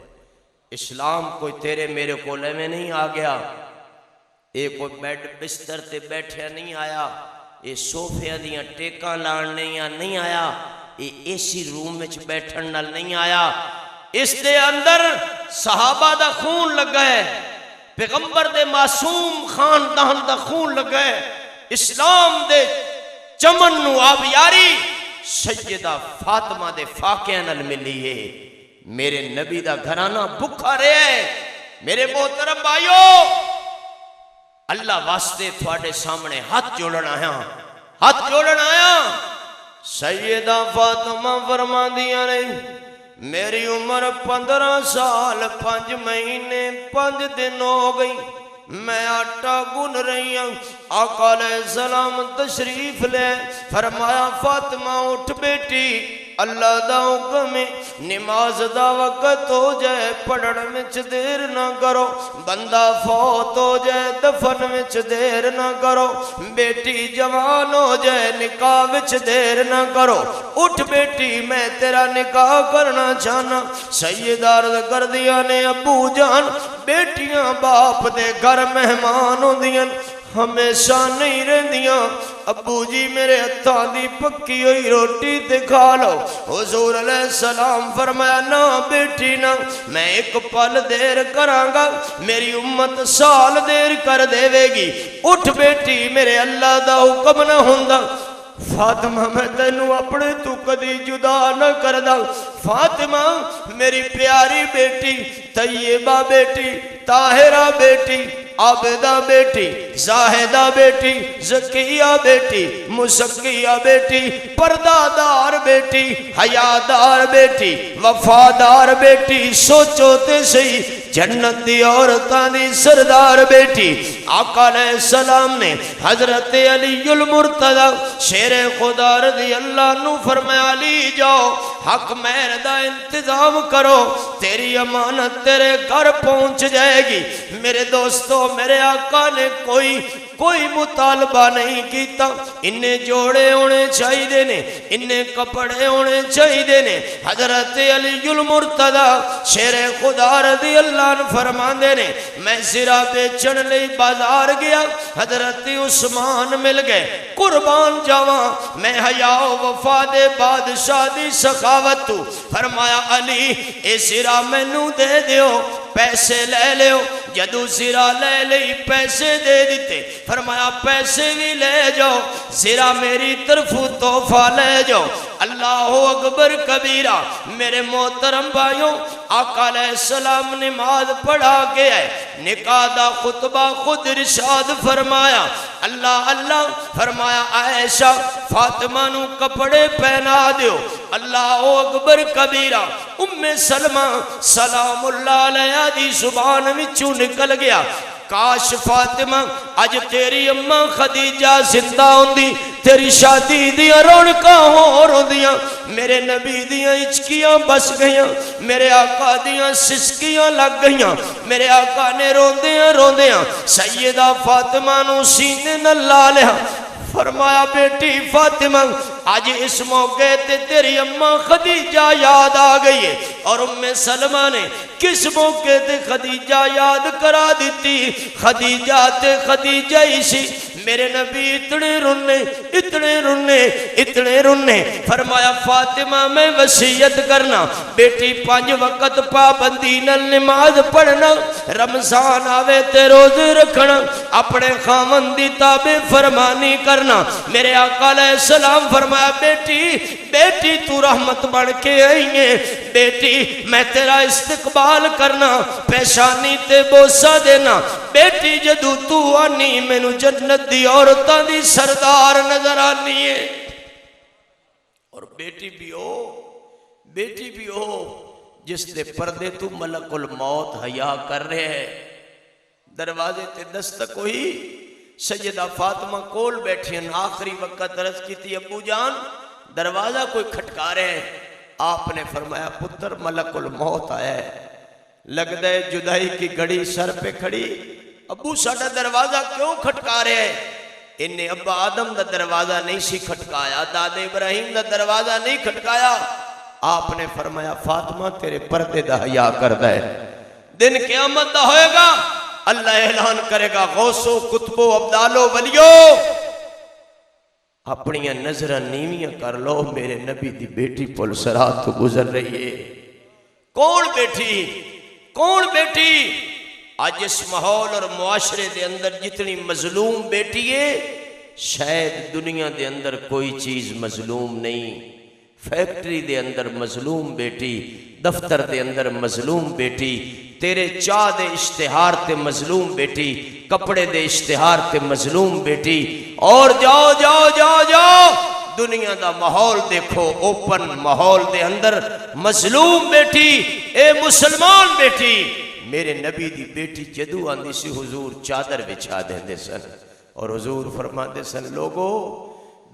اسلام کوئی تیرے میرے کولے میں نہیں آ گیا، ایک کوئی بیڈ بستر تے بیٹھے نہیں آیا، یہ صوفیہ دیاں ٹیکاں لاننے یا نہیں آیا، یہ ایسی روم میں بیٹھن نال نہیں آیا، اس دے اندر صحابہ دا خون لگا ہے، پیغمبر دے معصوم خاندان دا خون لگا ہے، اسلام دے چمن نو آبیاری سیدہ فاطمہ دے فاقیہ نال ملی ہے۔ میرے نبی دا گھرانہ بکھا رہے ہے۔ میرے محترم بھائیو، اللہ واسطے تھوڑے سامنے ہاتھ جوڑنا آیا۔ سیدہ فاطمہ فرما دیا نہیں میری عمر 15 سال 5 مہینے 5 دن ہو گئی، میں آٹا گن رہی ہوں۔ آقا علیہ السلام تشریف لے، فرمایا فاطمہ اٹھ بیٹی، اللہ دا حکم ہے نماز دا وقت ہو جائے پڑھن وچ دیر نہ کرو، بندہ فوت ہو جائے دفن وچ دیر نہ کرو، بیٹی جوان ہو جائے نکاح وچ دیر نہ کرو، اٹھ بیٹی میں تیرا نکاح کرنا چاہنا۔ سیدہ عرض کر دیا نے ابو جان بیٹیاں باپ دے گھر مہمان ہوندیاں ہمیشہ نہیں رہندیاں، ابو جی میرے ہتھاں دی پکی ہوئی روٹی تے کھا لو۔ حضور علیہ السلام فرمایا نہ بیٹی نہ، میں 1 پل دیر کراں گا میری امت سال دیر کر دے گی، اٹھ بیٹی میرے اللہ دا حکم نہ ہوندا۔ فاطمہ میں تینوں اپنے تو کدی جدا نہ کردا، فاطمہ میری پیاری بیٹی، طیبہ بیٹی، طاہرہ بیٹی، عابدہ بیٹی، زاہدہ بیٹی، زکیہ بیٹی، مسکیہ بیٹی، پردادار بیٹی، حیادار بیٹی، وفادار بیٹی، سوچو تے صحیح جنت دی عورتاں دی سردار بیٹی آقا علیہ السلام نے حضرت علی المرتضی شیر خدا رضی اللہ عنہ فرمایا علی جاؤ حق مہر دا انتظام کرو تیری امانت تیرے گھر پہنچ جائے گی۔ میرے دوستو میرے آقا نے کوئی مطالبہ نہیں کیتا، انہیں جوڑے ہونے چاہیے نے، انہیں کپڑے ہونے چاہیے نے۔ حضرت علی المرتضی شیر خدا رضی اللہ عنہ فرماندے نے میں زرہ بیچن لئی بازار گیا، حضرت عثمان مل گئے، قربان جاواں میں حیا و وفا دے بادشاہ دی سخاوت تو فرمایا علی اے زرہ مینوں دے دیو، پیسے لے لیو۔ جدو زرہ لے لئی پیسے دے دیتے، فرمایا پیسے بھی لے جاؤ، زرہ میری طرف تحفہ لے جاؤ۔ اللہ اکبر کبیرہ۔ میرے محترم بھائیوں آقا علیہ السلام نماز پڑھا کے آئے، نکاح دا خطبہ خود ارشاد فرمایا، اللہ اللہ فرمایا عائشہ فاطمہ نو کپڑے پہنا دیو۔ اللہ اکبر کبیرہ۔ ام سلمہ سلام اللہ علیہ دی زبان وچوں نکل گیا کاش فاطمہ اج تیری اماں خدیجہ زندہ ہوندی، تیری شادی دیاں رونقاں ہور ہوندیاں، میرے نبی دیاں ہچکیاں بس گئیاں، میرے آقا دیاں سسکیاں لگ گئیاں، میرے آقا نے روندیاں سیدہ فاطمہ نو سینے نال لا لیا، فرمایا بیٹی فاطمہ آج اس موقع تے تیری اماں خدیجہ یاد آ گئی ہے۔ اور ام سلمہ نے کس موقع تے خدیجہ یاد کرا دیتی؟ خدیجہ تے خدیجہ ہی سی۔ میرے نبی اتنے رونے فرمایا فاطمہ میں وصیت کرنا بیٹی 5 وقت پابندی نال نماز پڑھنا، رمضان آوے تے روزے رکھنا، اپنے خاوند دی تابع فرمانی کرنا۔ میرے آقا علیہ السلام فرمایا بیٹی تو رحمت بن کے آئی ہے، بیٹی میں تیرا استقبال کرنا، پیشانی تے بوسہ دینا، بیٹی جدو تو آنی مینو جنت دی عورتاں دی سردار نظر آنی ہے۔ اور بیٹی بھی ہو جس دے پردے تو ملک الموت حیا کر رہے ہیں۔ دروازے تے دستک ہوئی، سیدہ فاطمہ کول بیٹھی ہیں، آخری وقت عرض کی تھی ابو جان دروازہ کوئی کھٹکا رہے ہیں۔ آپ نے فرمایا پتر ملک الموت آیا ہے، لگ دے جدائی کی گھڑی سر پہ کھڑی، ابو ساڑھا دروازہ کیوں کھٹکا رہے ہیں؟ انہیں ابا آدم دا دروازہ نہیں سی کھٹکایا، داد ابراہیم دا دروازہ نہیں کھٹکایا۔ آپ نے فرمایا فاطمہ تیرے پردے دا حیا کر دے، دن قیامت دا ہوئے گا، اللہ اعلان کرے گا غوثو کتبو عبدالو ولیو اپنیاں نظرہ نیویاں کر لو، میرے نبی دی بیٹی پل سرات تو گزر رہی ہے۔ کون بیٹی؟ آج اس ماحول اور معاشرے دے اندر جتنی مظلوم بیٹی ہے شاید دنیا دے اندر کوئی چیز مظلوم نہیں۔ فیکٹری دے اندر مظلوم بیٹی، دفتر دے اندر مظلوم بیٹی، تیرے چاہ دے اشتہار تے مظلوم بیٹی، کپڑے دے اشتہار تے مظلوم بیٹی، اور جاؤ دنیا دا ماحول دیکھو، اوپن ماحول دے اندر مظلوم بیٹی، اے مسلمان بیٹی۔ میرے نبی دی بیٹی جدو آندی سی حضور چادر بچھا دیندے سن، اور حضور فرماندے سن لوگو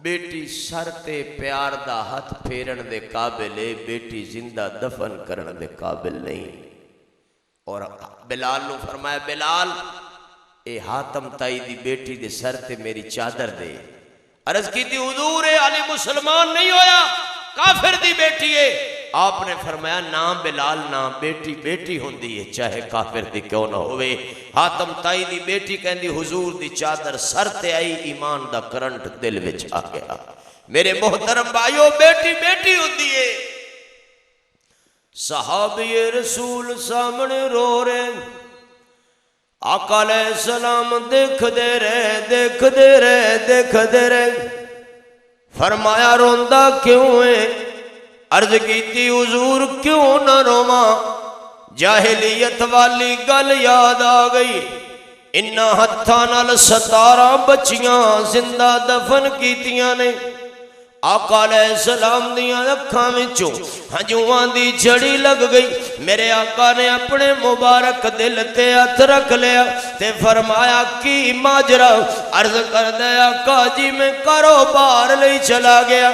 بیٹی سر تے پیار دا ہاتھ پھیرن دے قابل ہے، بیٹی زندہ دفن کرن دے قابل نہیں۔ اور بلال نو فرمایا بلال اے حاتم تائی دی بیٹی دے سر تے میری چادر دے۔ عرض کی تھی حضور علی مسلمان نہیں ہویا، کافر دی بیٹی ہے۔ آپ نے فرمایا نام بلال نام بیٹی ہوندی ہے چاہے کافر دی کیوں نہ ہوئے۔ حاتم تائی دی بیٹی کہندی حضور دی چادر سر تے آئی، ایمان دا کرنٹ دل وچ آ گیا۔ میرے محترم بھائیو بیٹی ہوندی ہے۔ صحابی رسول سامنے رو رہے، آقا علیہ السلام دیکھ دے رہے، فرمایا روندہ کیوں ہے؟ عرض کی تھی حضور کیوں نہ رواں، جاہلیت والی گل یاد آ گئی، انہاں ہتھاں نال 17 بچیاں زندہ دفن کیتیاں نے۔ آقا علیہ السلام دیاں اکھاں وچوں ہنجواں دی جھڑی لگ گئی، میرے آقا نے اپنے مبارک دل تے ہاتھ رکھ لیا تے فرمایا کی ماجرا؟ عرض کر دے آقا جی میں کاروبار لئی چلا گیا،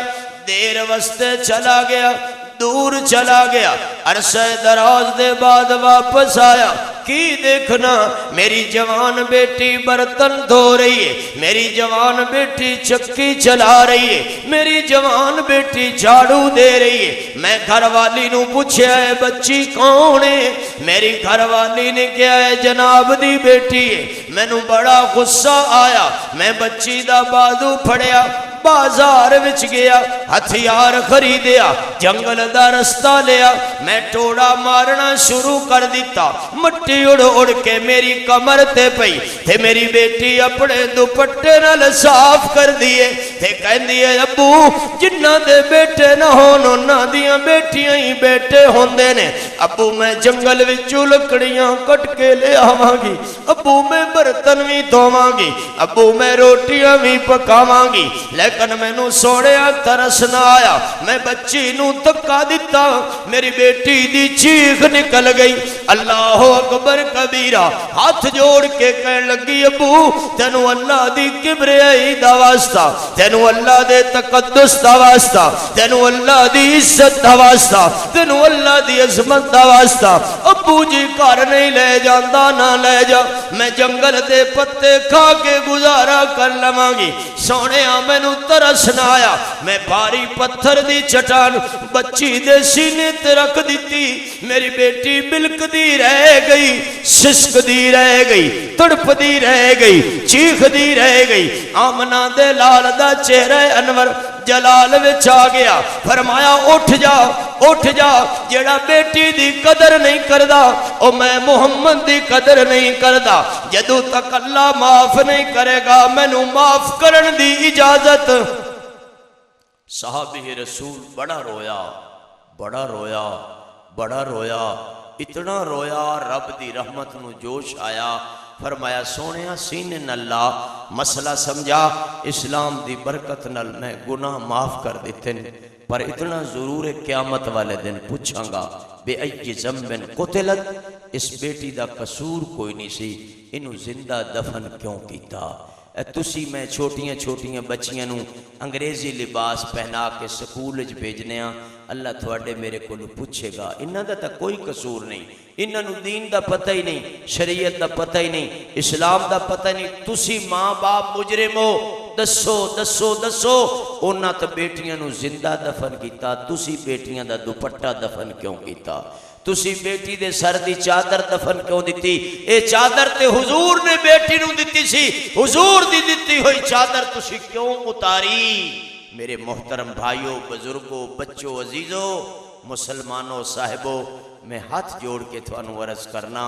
دیر واسطے چلا گیا، دور چلا گیا، عرصہ دراز دے بعد واپس آیا، کی دیکھنا؟ میری جوان بیٹی برتن دھو رہی ہے، میری جوان بیٹی چکی چلا رہی ہے، میری جوان بیٹی جھاڑو دے رہی ہے۔ میں گھر والی نو پوچھا ہے بچی کون ہے؟ میری گھر والی نے کیا ہے جناب دی بیٹی ہے۔ میں نو بڑا غصہ آیا، میں بچی دا بازو پھڑیا، بازار وچ گیا، ہتھیار خریدیا، جنگل دا رستہ لیا، میں ٹوڑا مارنا شروع کر دیتا، مٹی اڑ اڑ کے میری کمر تے پئی تے میری بیٹی اپنے دوپٹے نال صاف کر دیے تے کہندی ہے ابو جنہ دے بیٹے نہ ہون انہاں دیاں بیٹیاں ہی بیٹے ہوندے نے، ابو میں جنگل وچوں لکڑیاں کٹ کے لے آواں گی، ابو میں برتن وی دھوواں گی، ابو میں روٹیاں وی پکاواں گی، لیکن مینوں سوڑیا ترس نہ آیا، میں بچی نو دھکا دیتا، میری بیٹی دی چیخ نکل گئی، اللہ اکبر کبیرہ، ہاتھ جوڑ کے کہنے لگی ابو تینو اللہ دی کبریائی دا واسطہ، تینو اللہ دے تقدس دا واسطہ، تینو اللہ دی عزت دا واسطہ، تینو اللہ دی عظمت دا واسطہ ابو جی گھر نہیں لے جاندا نہ لے جا، میں جنگل دے پتے کھا کے گزارا کر لواں گی، سونے مینوں ترس نہ آیا، میں بھاری پتھر دی چٹان بچی دے سینے تے رکھ دیتی، میری بیٹی بلک دی رہ گئی، سسک دی رہ گئی، تڑپ دی رہ گئی، چیخ دی رہ گئی، آمنہ دے لال دا چہرہ انور جلال وچ آ گیا، فرمایا اٹھ جا اٹھ جا، جیڑا بیٹی دی قدر نہیں کردا او میں محمد دی قدر نہیں کردا، جدوں تک اللہ معاف نہیں کرے گا مینوں معاف کرن دی اجازت۔ صحابی رسول بڑا رویا بڑا رویا بڑا رویا، اتنا رویا رب دی رحمت نو جوش آیا، فرمایا سونیا سینے ناللہ مسئلہ سمجھا، اسلام دی برکت نال میں گناہ معاف کر دیتے ہیں، پر اتنا ضرور ہے قیامت والے دن پوچھاں گا بے ای ذنب قتلت، اس بیٹی دا قصور کوئی نہیں سی، انہوں زندہ دفن کیوں کیتا؟ تسی میں چھوٹیاں چھوٹیاں بچیاں نو انگریزی لباس پہنا کے سکول بھیجنے ہاں، اللہ تھوڑے میرے کو پوچھے گا، انہاں دا تا کوئی قصور نہیں، انہاں نو دین دا پتہ ہی نہیں، شریعت دا پتہ ہی نہیں، اسلام دا پتہ ہی نہیں، تسی ماں باپ مجرم ہو، دسو دسو دسو، انہاں تا بیٹیاں نو زندہ دفن کیتا، تسی بیٹیاں دا دوپٹہ دفن کیوں کیتا؟ تسی بیٹی دے سر دی چادر دفن کیوں دیتی؟ اے چادر تے حضور نے بیٹی نو دیتی سی، حضور دی دیتی ہوئی چادر تسی کیوں اتاری؟ میرے محترم بھائیوں، بزرگوں، بچوں، عزیزوں، مسلمانوں، صاحبوں، میں ہاتھ جوڑ کے تھانوں عرض کرنا،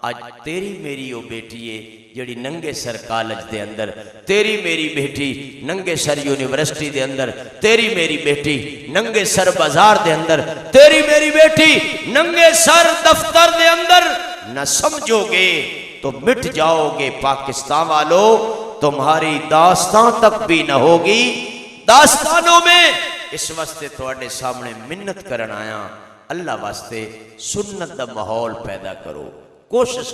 آج تیری میری وہ بیٹی ہے جڑی ننگے سر کالج دے اندر، تیری میری بیٹی ننگے سر یونیورسٹی دے اندر، تیری میری بیٹی ننگے سر بازار دے اندر، تیری میری بیٹی ننگے سر دفتر دے اندر، نہ سمجھو گے تو مٹ جاؤ گے پاکستان والو، تمہاری داستان تک بھی نہ ہوگی، داستانوں میں اس واسطے تھوڑے سامنے منت کرن آیا، اللہ واسطے سنت دا ماحول پیدا کرو، کوشش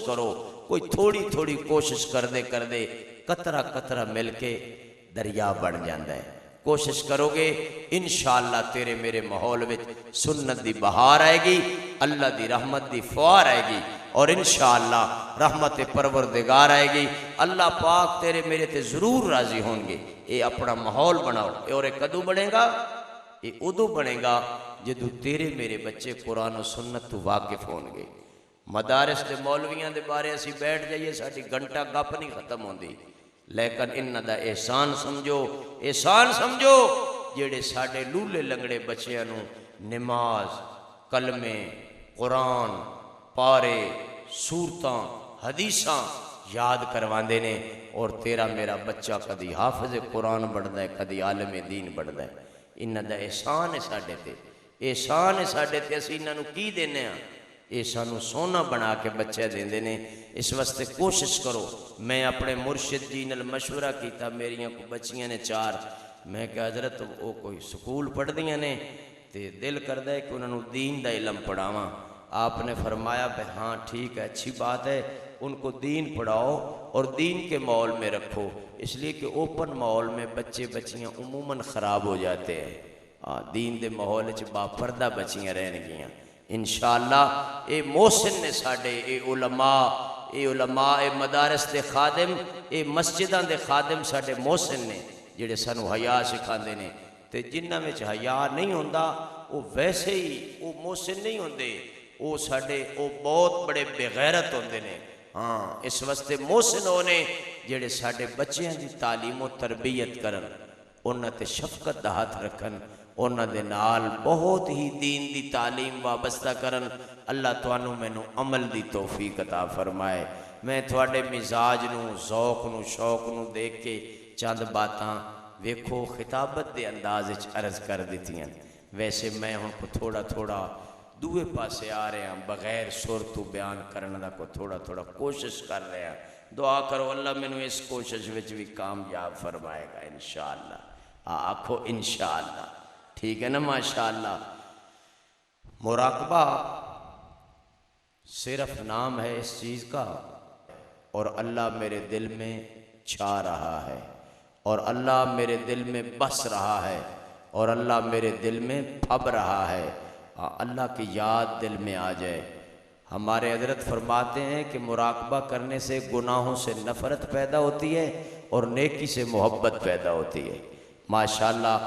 کرو، کوئی تھوڑی تھوڑی کوشش کر دے قطرہ قطرہ مل کے دریا بن جاندہ ہے، کوشش کرو گے انشاءاللہ تیرے میرے ماحول میں سنت دی بہار آئے گی، اللہ دی رحمت دی فوار آئے گی، اور انشاءاللہ رحمت پروردگار آئے گی، اللہ پاک تیرے میرے تے ضرور راضی ہوں گے۔ اے اپنا ماحول بناؤ، اور کدو بنے گا؟ یہ ادو بنے گا جدو تیرے میرے بچے قرآن و سنت تو واقف ہوں گے۔ مدارس دے مولویاں دے بارے اسی بیٹھ جائیے، ساڑھی گھنٹہ گپ نہیں ختم ہوندی، لیکن انہاں دا احسان سمجھو جیڑے ساڑھے لولے لنگڑے بچیاں نو نماز، کلمے، قرآن، پارے، سورتاں، حدیثاں یاد کرواندے نے، اور تیرا میرا بچہ کدی حافظ قرآن بڑھدا ہے، کدی عالم دین بڑھدا ہے، انہاں دا احسان ہے ساڑھے تے، اسی انہاں نو کی دینے ہاں؟ یہ سانو سونا بنا کے بچے دیندے نے، اس واسطے کوشش کرو۔ میں اپنے مرشد جی نال مشورہ کیتا، میریاں کو بچیاں نے 4، میں کہ حضرت وہ کوئی سکول پڑھ دیاں نے، تے دل کردا ہے کہ انہاں نوں دین دا علم پڑھاواں. آپ نے فرمایا کہ ہاں ٹھیک ہے، اچھی بات ہے، ان کو دین پڑھاؤ اور دین کے ماحول میں رکھو، اس لیے کہ اوپن ماحول میں بچے بچیاں عموماً خراب ہو جاتے ہیں. دین دے ماحول وچ با پردہ بچیاں رہن گیاں. انشاءاللہ اے محسن نے ساڈے، اے علماء اے مدارس دے خادم، اے مسجداں دے خادم ساڈے محسن نے جڑے سانو حیا سکھاندے نے. تے جنہاں وچ حیا نہیں ہوندا وہ ویسے ہی وہ محسن نہیں ہوندے، وہ ساڈے وہ بہت بڑے بغیرت ہوندے نے. ہاں اس واسطے محسن ہونے جڑے ساڈے بچیاں دی تعلیم و تربیت کرن، انہاں تے شفقت دا ہاتھ رکھن، انہاں دے نال بہت ہی دین دی تعلیم وابستہ کرن. اللہ تانوں مینوں عمل دی توفیق عطا فرمائے. میں تھوڑے مزاج نو، ذوق نو، شوق نو دیکھ کے چند باتاں ویکھو خطابت دے انداز وچ عرض کر دتیاں. ویسے میں ہن کو تھوڑا تھوڑا دوے پاسے آ رہے ہیں، بغیر سر تو بیان کرنے دا کو تھوڑا تھوڑا کوشش کر رہے ہیں. دعا کرو اللہ مینوں اس کوشش وچ بھی کامیاب فرمائے گا انشاءاللہ. آکھو انشاءاللہ. ٹھیک ہے نا؟ ماشاءاللہ. مراقبہ صرف نام ہے اس چیز کا، اور اللہ میرے دل میں چھا رہا ہے، اور اللہ میرے دل میں بس رہا ہے، اور اللہ میرے دل میں پھب رہا ہے. اللہ کی یاد دل میں آ جائے. ہمارے حضرت فرماتے ہیں کہ مراقبہ کرنے سے گناہوں سے نفرت پیدا ہوتی ہے اور نیکی سے محبت پیدا ہوتی ہے. ماشاءاللہ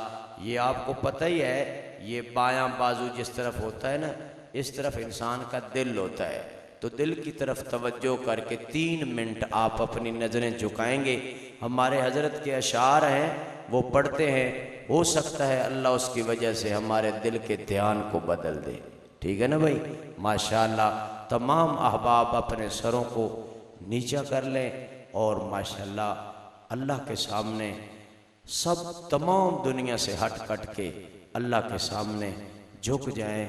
یہ آپ کو پتہ ہی ہے، یہ بایاں بازو جس طرف ہوتا ہے نا، اس طرف انسان کا دل ہوتا ہے. تو دل کی طرف توجہ کر کے 3 منٹ آپ اپنی نظریں جھکائیں گے. ہمارے حضرت کے اشعار ہیں وہ پڑھتے ہیں، ہو سکتا ہے اللہ اس کی وجہ سے ہمارے دل کے دھیان کو بدل دے. ٹھیک ہے نا بھائی؟ ماشاءاللہ تمام احباب اپنے سروں کو نیچا کر لیں، اور ماشاءاللہ اللہ کے سامنے سب تمام دنیا سے ہٹ کٹ کے اللہ کے سامنے جھک جائیں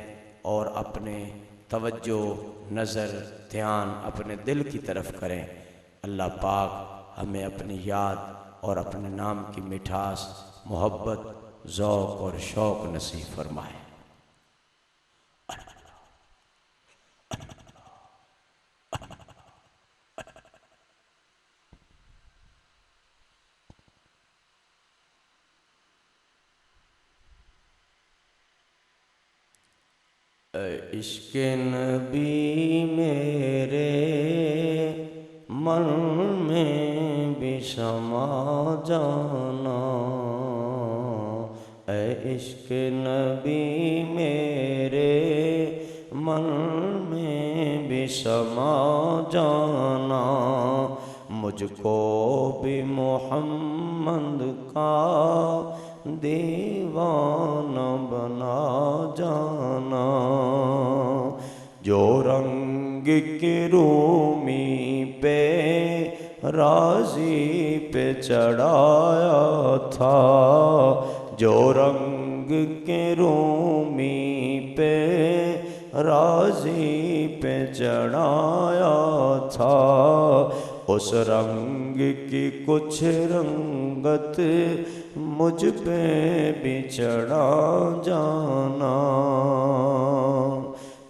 اور اپنے توجہ، نظر، دھیان اپنے دل کی طرف کریں. اللہ پاک ہمیں اپنی یاد اور اپنے نام کی مٹھاس، محبت، ذوق اور شوق نصیب فرمائے. اے عشق نبی میرے من میں بھی سما جانا، اے عشق نبی میرے من میں بھی سما جانا. مجھ کو بھی محمد کا دیوانہ بنا جانا. جو رنگ کی رومی پہ رازی پہ چڑھایا تھا، جو رنگ کے رومی پہ رازی پہ چڑھایا تھا، اس رنگ کی کچھ رنگت مجھ پہ بھی چڑھا جانا.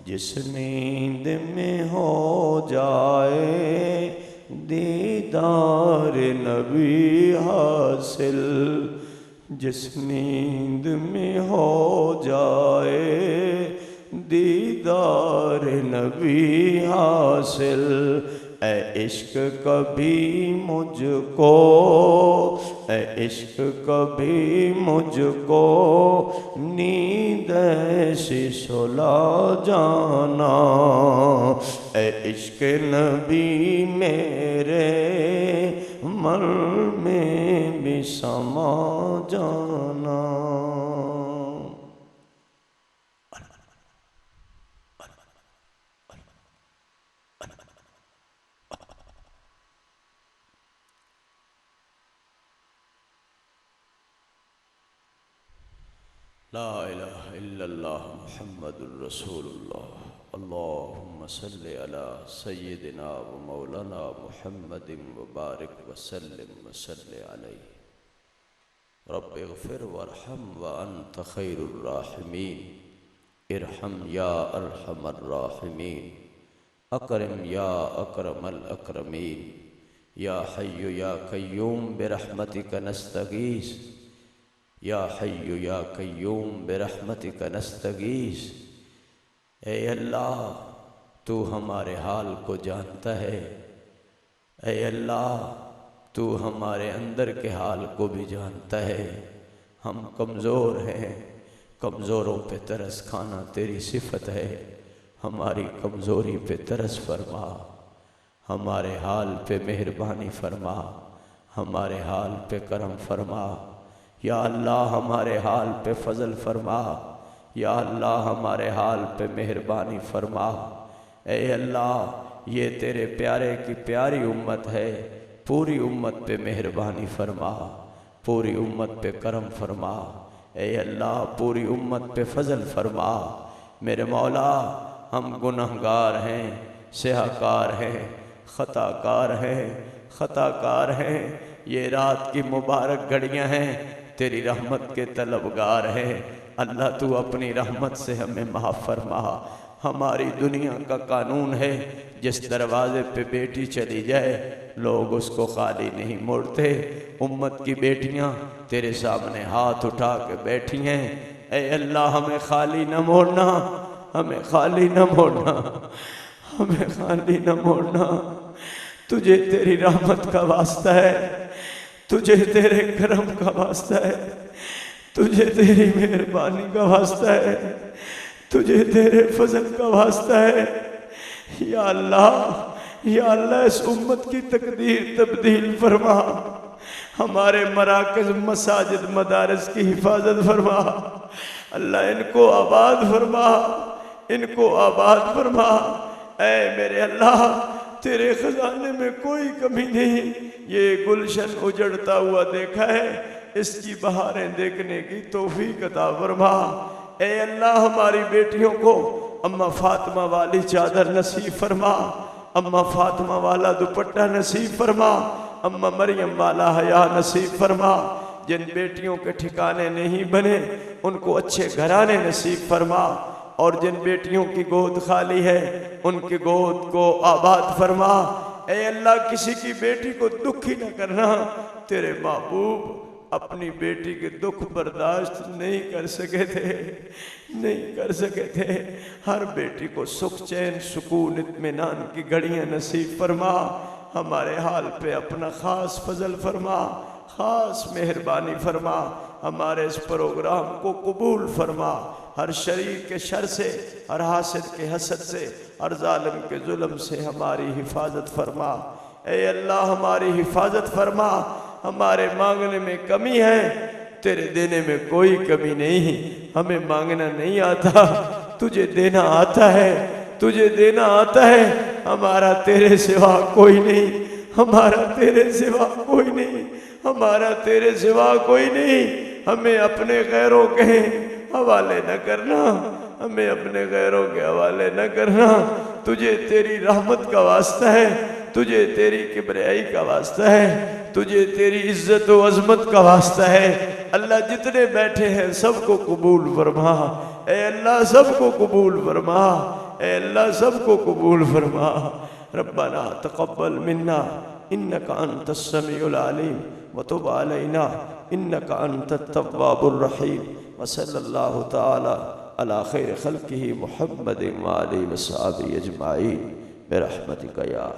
جس نیند میں ہو جائے دیدار نبی حاصل، جس نیند میں ہو جائے دیدار نبی حاصل، اے عشق کبھی مجھ کو، اے عشق کبھی مجھ کو نیند ایسی سلا جانا. اے عشق نبی میرے من میں بھی سما جانا. لا الہ الا اللہ محمد الرسول اللہ. اللہم صلی علی سیدنا و مولانا محمد وبارک وسلم وصلی علیہ رب اغفر وارحم وانت خیر الراحمین ارحم یا ارحم الراحمین اکرم یا اکرم الاکرمین یا حی یا قیوم برحمتک نستغیث یا حی یا قیوم برحمتک نستغیث۔ اے اللہ تو ہمارے حال کو جانتا ہے، اے اللہ تو ہمارے اندر کے حال کو بھی جانتا ہے۔ ہم کمزور ہیں، کمزوروں پہ ترس کھانا تیری صفت ہے، ہماری کمزوری پہ ترس فرما، ہمارے حال پہ مہربانی فرما، ہمارے حال پہ کرم فرما۔ یا اللہ ہمارے حال پہ فضل فرما، یا اللہ ہمارے حال پہ مہربانی فرما۔ اے اللہ یہ تیرے پیارے کی پیاری امت ہے، پوری امت پہ مہربانی فرما، پوری امت پہ کرم فرما۔ اے اللہ پوری امت پہ فضل فرما۔ میرے مولا ہم گنہگار ہیں، سیاہکار ہیں، خطا کار ہیں، یہ رات کی مبارک گھڑیاں ہیں، تیری رحمت کے طلبگار ہیں۔ اللہ تو اپنی رحمت سے ہمیں معاف فرما۔ ہماری دنیا کا قانون ہے جس دروازے پہ بیٹی چلی جائے لوگ اس کو خالی نہیں موڑتے۔ امت کی بیٹیاں تیرے سامنے ہاتھ اٹھا کے بیٹھی ہیں، اے اللہ ہمیں خالی نہ موڑنا، ہمیں خالی نہ موڑنا، ہمیں خالی نہ موڑنا۔ تجھے تیری رحمت کا واسطہ ہے، تجھے تیرے کرم کا واسطہ ہے، تجھے تیری مہربانی کا واسطہ ہے، تجھے تیرے فضل کا واسطہ ہے۔ یا اللہ اس امت کی تقدیر تبدیل فرما، ہمارے مراکز مساجد مدارس کی حفاظت فرما۔ اللہ ان کو آباد فرما، ان کو آباد فرما۔ اے میرے اللہ تیرے خزانے میں کوئی کمی نہیں۔ یہ گلشن اجڑتا ہوا دیکھا ہے، اس کی بہاریں دیکھنے کی توفیق عطا فرما۔ اے اللہ ہماری بیٹیوں کو اماں فاطمہ والی چادر نصیب فرما، اماں فاطمہ والا دوپٹہ نصیب فرما، اماں مریم والا حیا نصیب فرما۔ جن بیٹیوں کے ٹھکانے نہیں بنے ان کو اچھے گھرانے نصیب فرما، اور جن بیٹیوں کی گود خالی ہے ان کی گود کو آباد فرما۔ اے اللہ کسی کی بیٹی کو دکھ ہی نہ کرنا۔ تیرے محبوب اپنی بیٹی کے دکھ برداشت نہیں کر سکے تھے۔ ہر بیٹی کو سکھ چین سکون اطمینان کی گھڑیاں نصیب فرما۔ ہمارے حال پہ اپنا خاص فضل فرما، خاص مہربانی فرما۔ ہمارے اس پروگرام کو قبول فرما، ہر شریر کے شر سے، ہر حاسد کے حسد سے، ہر ظالم کے ظلم سے ہماری حفاظت فرما۔ اے اللہ ہماری حفاظت فرما۔ ہمارے مانگنے میں کمی ہے، تیرے دینے میں کوئی کمی نہیں۔ ہمیں مانگنا نہیں آتا، تجھے دینا آتا ہے، تجھے دینا آتا ہے۔ ہمارا تیرے سوا کوئی نہیں، ہمارا تیرے سوا کوئی نہیں، ہمارا تیرے سوا کوئی نہیں۔ ہمیں اپنے غیروں کے حوالے نہ کرنا، ہمیں اپنے غیروں کے حوالے نہ کرنا۔ تجھے تیری رحمت کا واسطہ ہے، تجھے تیری کبریائی کا واسطہ ہے، تجھے تیری عزت و عظمت کا واسطہ ہے۔ اللہ جتنے بیٹھے ہیں سب کو قبول فرما، اے اللہ سب کو قبول فرما، اے اللہ سب کو قبول فرما۔ ربنا تقبل منا انک انت السمیع العلیم وتب علینا انک انت التواب الرحیم، وصلی اللہ تعالی علی خیر خلقہ محمد وآلہ وصحبہ اجمعین برحمتک یا